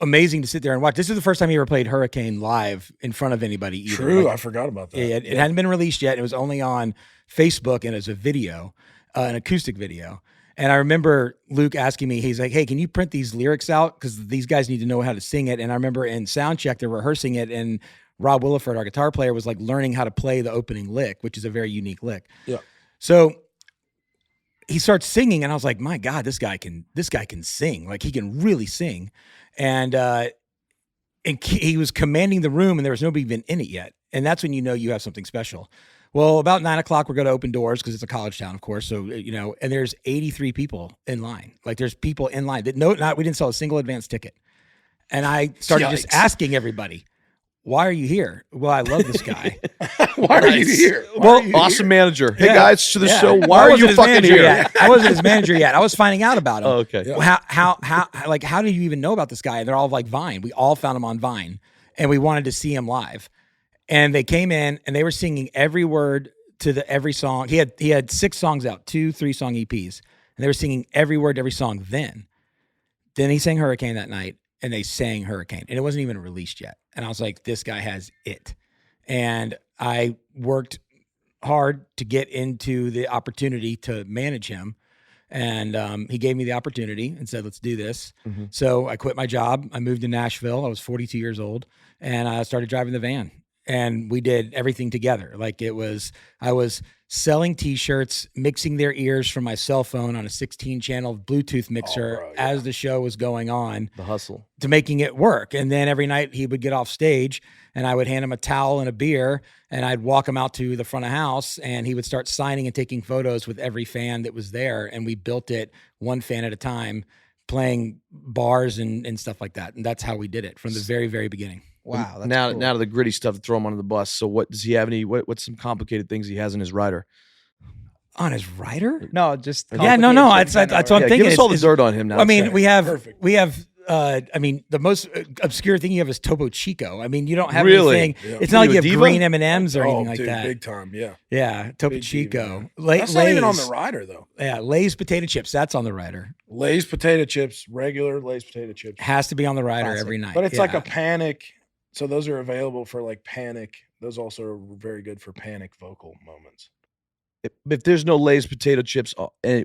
amazing to sit there and watch. This is the first time he ever played Hurricane live in front of anybody either. True. Like, I forgot about that. it hadn't been released yet. It was only on Facebook and as a video, an acoustic video. And I remember Luke asking me, he's like, "Hey, can you print these lyrics out? Because these guys need to know how to sing it." And I remember in sound check, they're rehearsing it, and Rob Williford, our guitar player, was like learning how to play the opening lick, which is a very unique lick. Yeah. So he starts singing, and I was like, "My God, this guy can sing. Like he can really sing." And he was commanding the room, and there was nobody even in it yet. And that's when you know you have something special. Well, about 9 o'clock, we're going to open doors because it's a college town, of course. So, you know, and there's 83 people in line. Like there's people in line that we didn't sell a single advance ticket. And I started just Yikes. asking everybody, why are you here? Well, I love this guy. Why are you here? Well, Awesome manager. Hey Yeah. guys, to the Yeah. show. I Why are wasn't you his fucking manager here? yet. I wasn't his manager yet. I was finding out about him. Oh, okay. Yeah. Well, how do you even know about this guy? They're all like Vine. We all found him on Vine, and we wanted to see him live. And they came in and they were singing every word to every song. He had 6 songs out, 2 3-song EPs, and they were singing every word to every song. Then he sang Hurricane that night, and they sang Hurricane, and it wasn't even released yet. And I was like, this guy has it. And I worked hard to get into the opportunity to manage him. And he gave me the opportunity and said, let's do this. Mm-hmm. So I quit my job. I moved to Nashville. I was 42 years old, and I started driving the van. And we did everything together. Like I was selling t-shirts, mixing their ears from my cell phone on a 16-channel Bluetooth mixer bro, yeah. as the show was going on, The hustle. to making it work. And then every night he would get off stage and I would hand him a towel and a beer, and I'd walk him out to the front of house, and he would start signing and taking photos with every fan that was there. And we built it one fan at a time, playing bars and stuff like that. And that's how we did it from the very, very beginning. Wow. That's Now, cool. now to the gritty stuff to throw him under the bus. So, what does he have? What's some complicated things he has in his rider? On his rider? No, just Yeah, no. That's what I'm Yeah, thinking. give us all the It's- dirt on him now. I mean, we have, Perfect. the most obscure thing you have is Topo Chico. I mean, you don't have Really? anything. Yeah. It's not like you have Diva? green M&Ms or Oh, anything like dude, that. big time. Yeah. Yeah, Topo Big diva, Chico. man. Lay's, That's not even on the rider though. Yeah, Lay's potato chips. That's on the rider. Lay's potato chips, regular Lay's potato chips. Has to be on the rider Classic. every night. But it's like Yeah. a panic. So those are available for like panic. Those also are very good for panic vocal moments. if there's no Lay's potato chips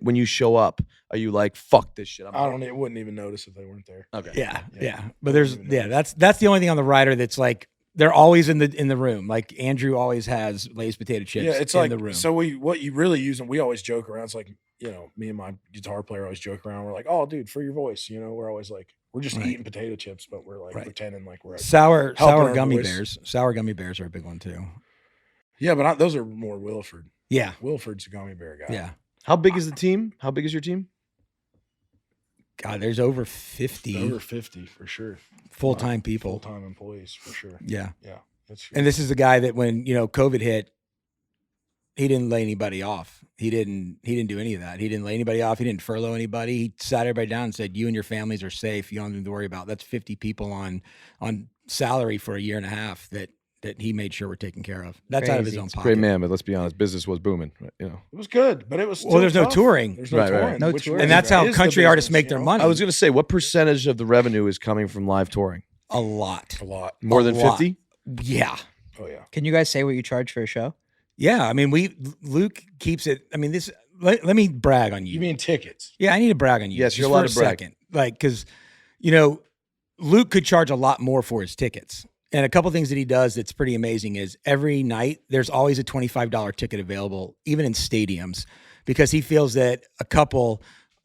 when you show up, are you like, fuck this shit? Wouldn't even notice if they weren't there. Okay. Yeah. But that's the only thing on the rider that's like they're always in the room. Like Andrew always has Lay's potato chips Yeah, it's in like the room. so what you really use, and we always joke around. It's like, me and my guitar player always joke around. We're like, oh, dude, for your voice, we're always like, we're just Right. eating potato chips, but we're like Right. pretending like we're sour helping our gummy voice. bears. Sour gummy bears are a big one too. Yeah, but those are more Wilford. Yeah. Wilford's a gummy bear guy. Yeah. How big is the team? How big is your team? God, there's over 50 Over 50 for sure. full-time people. Full-time employees for sure. Yeah. Yeah. That's And this is the guy that when, COVID hit, he didn't lay anybody off. He didn't do any of that. He didn't lay anybody off. He didn't furlough anybody. He sat everybody down and said, you and your families are safe. You don't have anything to worry about. That's 50 people on salary for a year and a half that he made sure were taken care of. That's out of his Crazy. own It's pocket. Great man, but let's be honest, business was booming. Right? it was good, but it was Well, there's no tough. touring. There's no Right, right. touring. No which touring. And that's how is the country artists business, make their money. I was gonna say, what percentage of the revenue is coming from live touring? A lot. A lot. More A than lot. 50? Yeah. Oh yeah. Can you guys say what you charge for a show? Yeah. I mean, Luke keeps it. I mean, let me brag on you. You mean tickets? Yeah, I need to brag on you. Yes, you're just allowed for to a brag. second. Like, because, Luke could charge a lot more for his tickets. And a couple things that he does that's pretty amazing is every night there's always a $25 ticket available, even in stadiums, because he feels that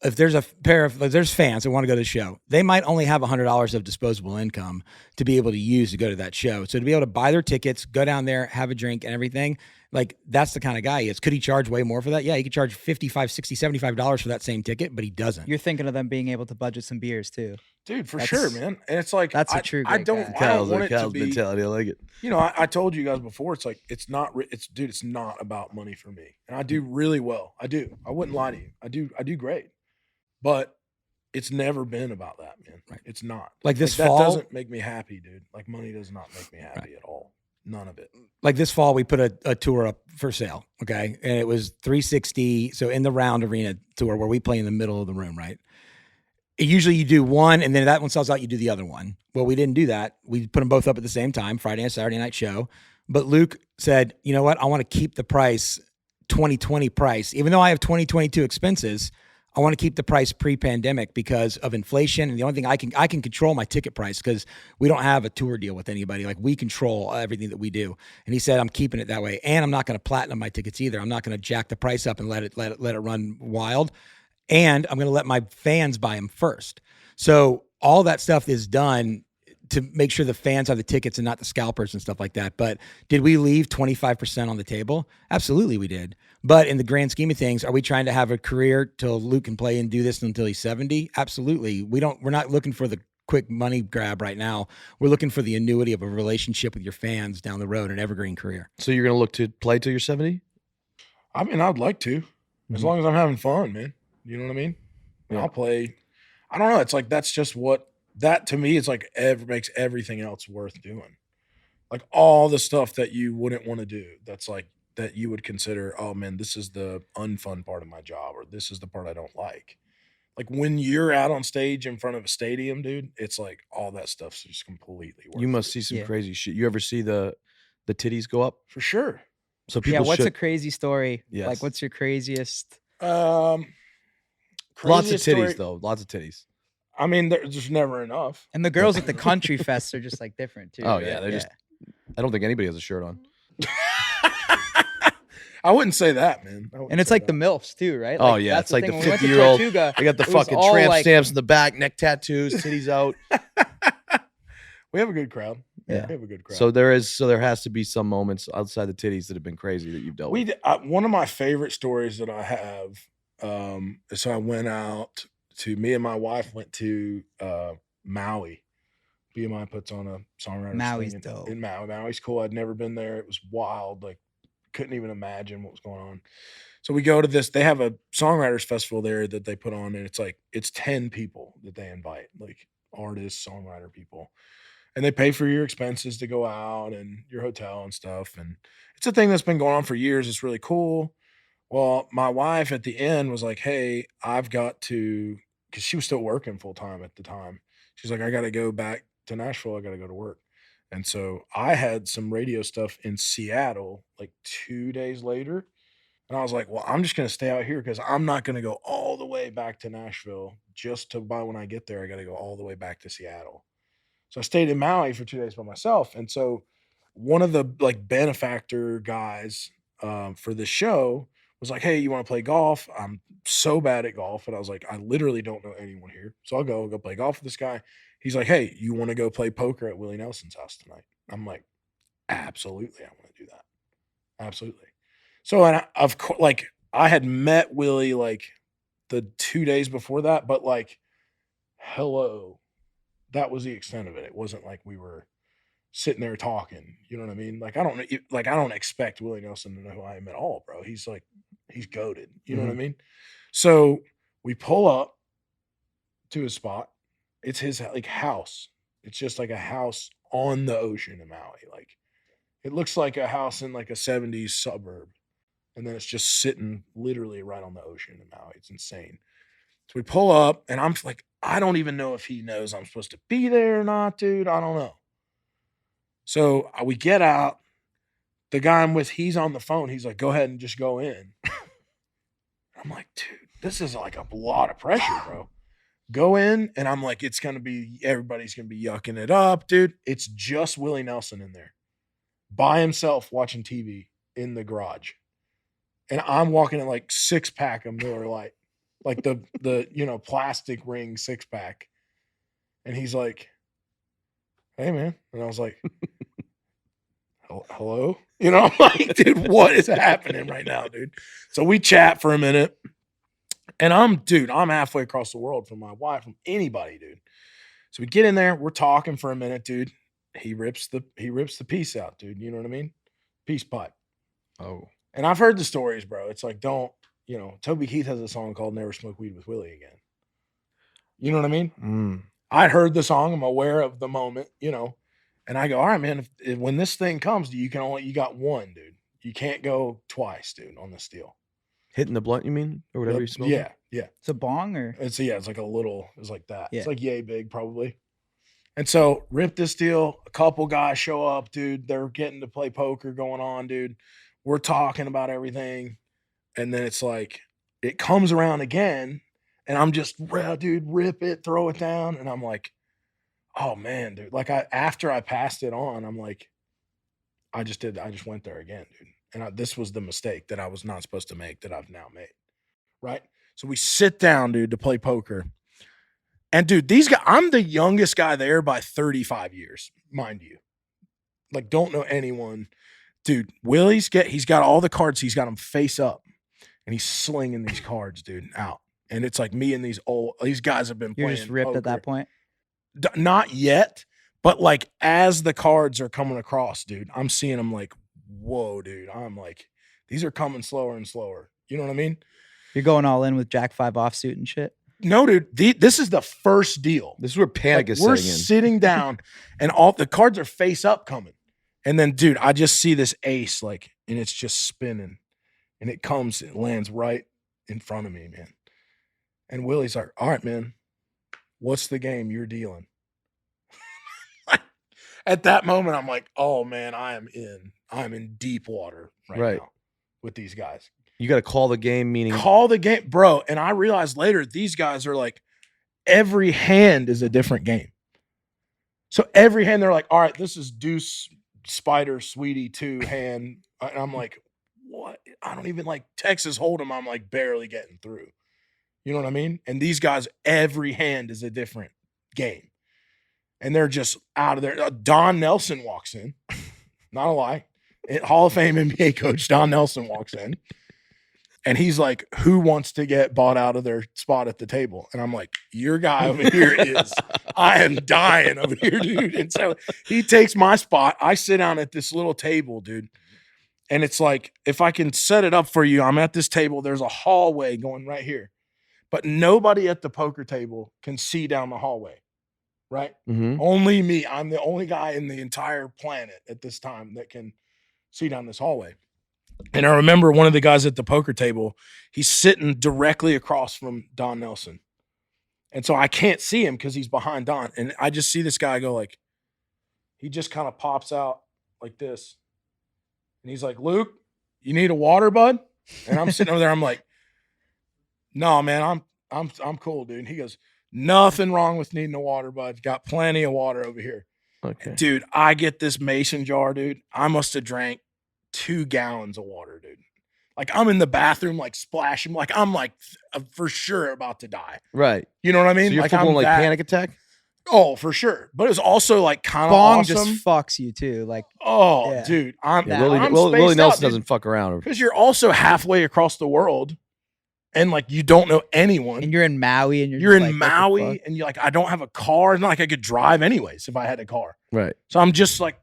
if there's there's fans that want to go to the show, they might only have $100 of disposable income to be able to use to go to that show. So to be able to buy their tickets, go down there, have a drink and everything, like that's the kind of guy he is. Could he charge way more for that? Yeah, he could charge $55, $60, $75 for that same ticket, but he doesn't. You're thinking of them being able to budget some beers too. Dude, for That's- sure, man. And it's like that's a true I great don't guy. I don't want it to Cal's be mentality. I like it. I told you guys before, it's like it's not it's not about money for me. And I do really well. I do. I wouldn't lie to you. I do great. But it's never been about that, man. Right. It's not. Like this that fall, doesn't make me happy, dude. Like money does not make me happy at all. None of it. like this fall, we put a tour up for sale. Okay. And it was 360. So in the Round Arena tour where we play in the middle of the room, right? Usually you do one and then that one sells out, you do the other one. Well, we didn't do that. We put them both up at the same time, Friday and Saturday night show. But Luke said, you know what? I want to keep the price, 2020 price. Even though I have 2022 expenses, I want to keep the price pre-pandemic because of inflation. And the only thing I can control my ticket price because we don't have a tour deal with anybody. Like we control everything that we do. And he said, I'm keeping it that way. And I'm not going to platinum my tickets either. I'm not going to jack the price up and let it run wild. And I'm going to let my fans buy them first. So all that stuff is done to make sure the fans have the tickets and not the scalpers and stuff like that. But did we leave 25% on the table? Absolutely we did. But in the grand scheme of things, are we trying to have a career till Luke can play and do this until he's 70? Absolutely. We're not looking for the quick money grab right now. We're looking for the annuity of a relationship with your fans down the road, an evergreen career. So you're gonna look to play till you're 70? I mean, I'd like to, as long as I'm having fun, man. You know what I mean? Yeah. I'll play. I don't know. It's like that's just what that to me is like. Makes everything else worth doing. Like all the stuff that you wouldn't want to do. That's like that you would consider. Oh man, this is the unfun part of my job, or this is the part I don't like. Like when you're out on stage in front of a stadium, dude, it's like all that stuff's just completely worth You it. must see some Yeah. crazy shit. You ever see the titties go up? For sure. So Yeah, people what's a should. crazy story? Yes. Like, what's your craziest? Lots of Craziest titties story- though. Lots of titties. I mean, there's just never enough. And the girls at the country fest are just like different too. Oh, right? yeah, they're just- I don't think anybody has a shirt on. I wouldn't say that, man. I wouldn't And it's say like the MILFs too, right? Oh, yeah, that's it's like the thing. When we went to 50-year-old Tortuga, They got the it was fucking all tramp like- stamps in the back, neck tattoos, titties out. We have a good crowd. Yeah. We have a good crowd. So there has to be some moments outside the titties that have been crazy that you've dealt with. One of my favorite stories that I have. So I went out me and my wife went to Maui. BMI puts on a songwriter's Maui's thing dope. in Maui. Maui's cool. I'd never been there. It was wild. Like couldn't even imagine what was going on. So we go to this. They have a songwriters festival there that they put on, and it's 10 people that they invite, like artists, songwriter people, and they pay for your expenses to go out and your hotel and stuff. And it's a thing that's been going on for years. It's really cool. Well, my wife at the end was like, "Hey, I've got to," because she was still working full time at the time. She's like, "I got to go back to Nashville. I got to go to work." And so I had some radio stuff in Seattle like 2 days later. And I was like, well, I'm just going to stay out here because I'm not going to go all the way back to Nashville just to buy when I get there. I got to go all the way back to Seattle. So I stayed in Maui for 2 days by myself. And so one of the like benefactor guys for the show was like, "Hey, you want to play golf? I'm so bad at golf." And I was like, "I literally don't know anyone here. So I'll go play golf with this guy." He's like, "Hey, you want to go play poker at Willie Nelson's house tonight?" I'm like, "Absolutely, I want to do that. Absolutely." So, and of course, like I had met Willie like the 2 days before that, but like, hello, that was the extent of it. It wasn't like we were sitting there talking. You know what I mean? Like I don't expect Willie Nelson to know who I am at all, bro. He's goated. You know what I mean? So we pull up to his spot. It's his like house. It's just like a house on the ocean in Maui. Like it looks like a house in like a 70s suburb. And then it's just sitting literally right on the ocean in Maui. It's insane. So we pull up and I'm like, I don't even know if he knows I'm supposed to be there or not, dude. I don't know. So we get out. The guy I'm with, he's on the phone. He's like, "Go ahead and just go in." I'm like, dude, this is like a lot of pressure, bro. Go in, and I'm like, everybody's going to be yucking it up, dude. It's just Willie Nelson in there by himself watching TV in the garage. And I'm walking in like 6-pack of Miller Lite, like the plastic ring 6-pack. And he's like, "Hey, man." And I was like, "Hello?" I'm like, dude, what is happening right now, dude? So we chat for a minute. And I'm halfway across the world from my wife, from anybody, dude. So we get in there, we're talking for a minute, dude. He rips the piece out, dude. You know what I mean? Peace pipe. Oh. And I've heard the stories, bro. It's like, Toby Keith has a song called "Never Smoke Weed with Willie Again." You know what I mean? I'd heard the song. I'm aware of the moment, and I go, "All right, man, if when this thing comes, you got one, dude. You can't go twice, dude, on this deal." Hitting the blunt, you mean? Or whatever you smoke? Yeah. It's a bong or It's like it's like that. Yeah. It's like yay big, probably. And so rip this deal. A couple guys show up, dude. They're getting to play poker going on, dude. We're talking about everything. And then it's like, it comes around again. And I'm just, dude, rip it, throw it down. And I'm like, oh man, dude. Like after I passed it on, I'm like, I just went there again, dude. And this was the mistake that I was not supposed to make that I've now made. Right. So we sit down, dude, to play poker. And dude, these guys, I'm the youngest guy there by 35 years, mind you. Like, don't know anyone. Dude, he's got all the cards. He's got them face up. And he's slinging these cards, dude, out. And it's like me and these guys have been you're playing just ripped poker. at that point? Not yet, but like as the cards are coming across, dude, I'm seeing them like, whoa, dude. I'm like, these are coming slower and slower. You know what I mean? You're going all in with Jack 5 offsuit and shit. No, dude. This is the first deal. This is where panic is We're setting in. sitting down, and all the cards are face up coming, and then, dude, I just see this ace like, and it's just spinning, and it comes, it lands right in front of me, man. And Willie's like, all right, man, what's the game you're dealing? At that moment, I'm like, oh man, I'm in deep water right now with these guys. You got to call the game, meaning Call the game, bro. And I realized later, these guys are like, every hand is a different game. So every hand, they're like, all right, this is deuce, spider, sweetie, 2 hand. And I'm like, what? I don't even like Texas Hold'em. I'm like barely getting through. You know what I mean? And these guys, every hand is a different game. And they're just out of there. Don Nelson walks in. Not a lie. Hall of Fame NBA coach Don Nelson walks in. And he's like, who wants to get bought out of their spot at the table? And I'm like, your guy over here is. I am dying over here, dude. And so he takes my spot. I sit down at this little table, dude. And it's like, if I can set it up for you, I'm at this table. There's a hallway going right here. But nobody at the poker table can see down the hallway, right? Mhm. Only me. I'm the only guy in the entire planet at this time that can see down this hallway. And I remember one of the guys at the poker table, he's sitting directly across from Don Nelson. And so I can't see him because he's behind Don. And I just see this guy go like, he just kind of pops out like this. And he's like, Luke, you need a water, bud? And I'm sitting over there. I'm like, no, man, I'm cool, dude. And he goes, nothing wrong with needing a water, bud. Got plenty of water over here. Okay. Dude, I get this mason jar, dude. I must have drank 2 gallons of water, dude. Like I'm in the bathroom, like splashing, like I'm like for sure about to die. Right. You know what I mean? So you're like full I'm like that- panic attack? Oh, for sure. But it was also like kind of Bong awesome. just fucks you too. Like, Oh, Yeah. dude, I'm Yeah, Willie, I'm Willie spaced Nelson out, dude. doesn't fuck around. Because you're also halfway across the world, and like you don't know anyone. and you're in Maui, and You're just in like, what the Maui, fuck? and you're like, I don't have a car. It's not like I could drive anyways if I had a car. Right. So I'm just like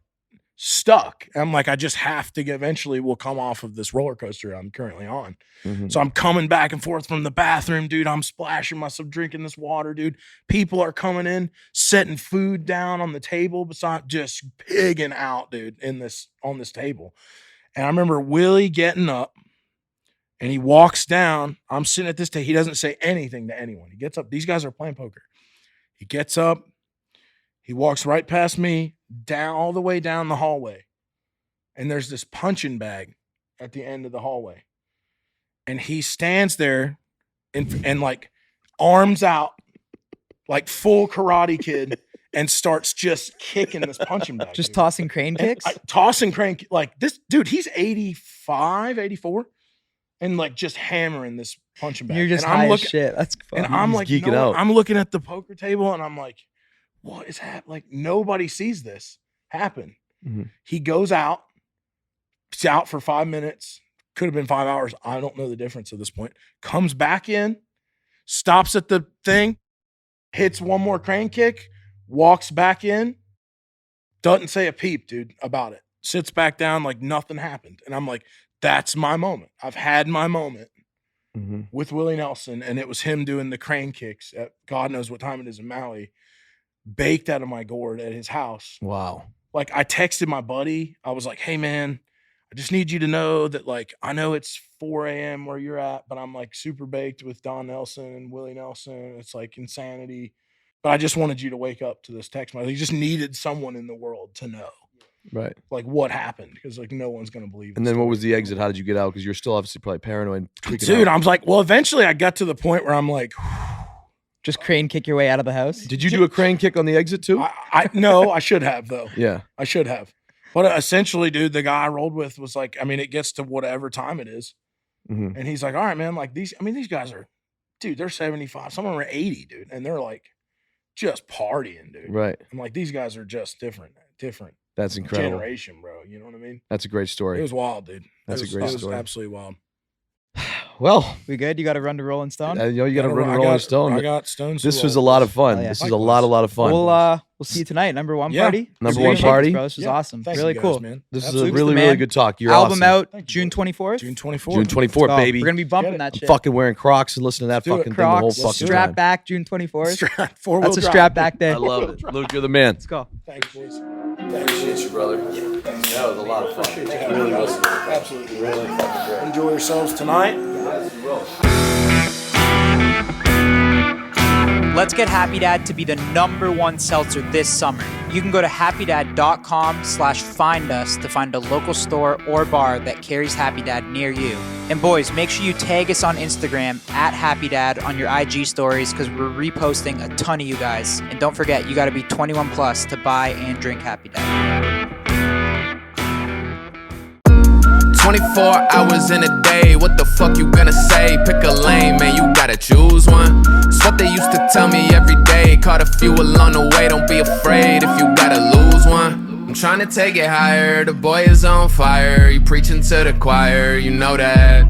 stuck. I'm like, I just have to eventually will come off of this roller coaster I'm currently on. Mhm. So I'm coming back and forth from the bathroom, dude. I'm splashing myself, drinking this water, dude. People are coming in, setting food down on the table, beside just pigging out, dude, on this table. And I remember Willie getting up and he walks down. I'm sitting at this table. He doesn't say anything to anyone. He gets up. These guys are playing poker. He gets up. He walks right past me, down all the way down the hallway. And there's this punching bag at the end of the hallway. And he stands there and like arms out, like full Karate Kid, and starts just kicking this punching bag. Just dude. tossing crane And kicks. tossing crank like this dude. He's 85, 84, and like just hammering this punching bag. You're just and high I'm as looking, shit. That's and fun. I'm He's like, geeking no, out. I'm looking at the poker table, and I'm like, what is happening? Like nobody sees this happen. Mhm. He goes out. He's out for 5 minutes. Could have been 5 hours. I don't know the difference at this point. Comes back in, stops at the thing, hits one more crane kick, walks back in, doesn't say a peep, dude, about it. Sits back down like nothing happened. And I'm like, that's my moment. I've had my moment Mhm. with Willie Nelson, and it was him doing the crane kicks at God knows what time it is in Maui, baked out of my gourd at his house. Wow. Like I texted my buddy. I was like, hey man, I just need you to know that like I know it's 4 a.m. where you're at, but I'm like super baked with Don Nelson and Willie Nelson. It's like insanity. But I just wanted you to wake up to this text. He just needed someone in the world to know Right. like what happened, because like no one's gonna believe. And the then what story. was the exit? How did you get out? Because you're still obviously probably paranoid. Freaking Dude, out. I was like, well, eventually I got to the point where I'm like, Just crane kick your way out of the house. Did you do a crane kick on the exit too? I no, I should have though. Yeah. I should have. But essentially, dude, the guy I rolled with was like, I mean, it gets to whatever time it is. Mhm. And he's like, all right, man, like these guys are, dude, they're 75. Some of them are 80, dude. And they're like just partying, dude. Right. I'm like, these guys are just different That's incredible. generation, bro. You know what I mean? That's a great It story. was wild, dude. That's a It great was story. absolutely wild. Well, We good? You got to run to Rolling Stone. you got to run I Rolling got- Stone. I got Stones. This Who was a else? lot of fun. Oh, yeah. This was a lot of fun. We'll see you tonight. Number one Yeah. party. Number Green one Tickets, party. bro. This was Yeah. awesome. Thanks, Really you guys, cool. man. This is a Luke's Absolutely. the really, man. really good talk. You're Album awesome. out Thank you, June boys. 24th. June 24th. June 24th, Oh, baby. We're gonna be bumping Get it. that shit. Fucking wearing Crocs and listening to that Do it. fucking thing the whole Crocs, fucking strap time. back June 24th. Four-wheel That's a drive. strap back day. I love it. Luke, you're the man. Let's go. Thanks, boys. Appreciate you, brother. That was a lot of fun. Really was. Absolutely. Really fucking great. Enjoy yourselves tonight. Let's get Happy Dad to be the #1 seltzer this summer. You can go to happydad.com/find us to find a local store or bar that carries Happy Dad near you. And boys, make sure you tag us on Instagram @HappyDad on your IG stories because we're reposting a ton of you guys. And don't forget, you got to be 21 plus to buy and drink Happy Dad. 24 hours in a day, what the fuck you gonna say? Pick a lane, man, you gotta choose one. It's what they used to tell me every day. Caught a few along the way, don't be afraid if you gotta lose one. I'm trying to take it higher, the boy is on fire. You preaching to the choir, you know that.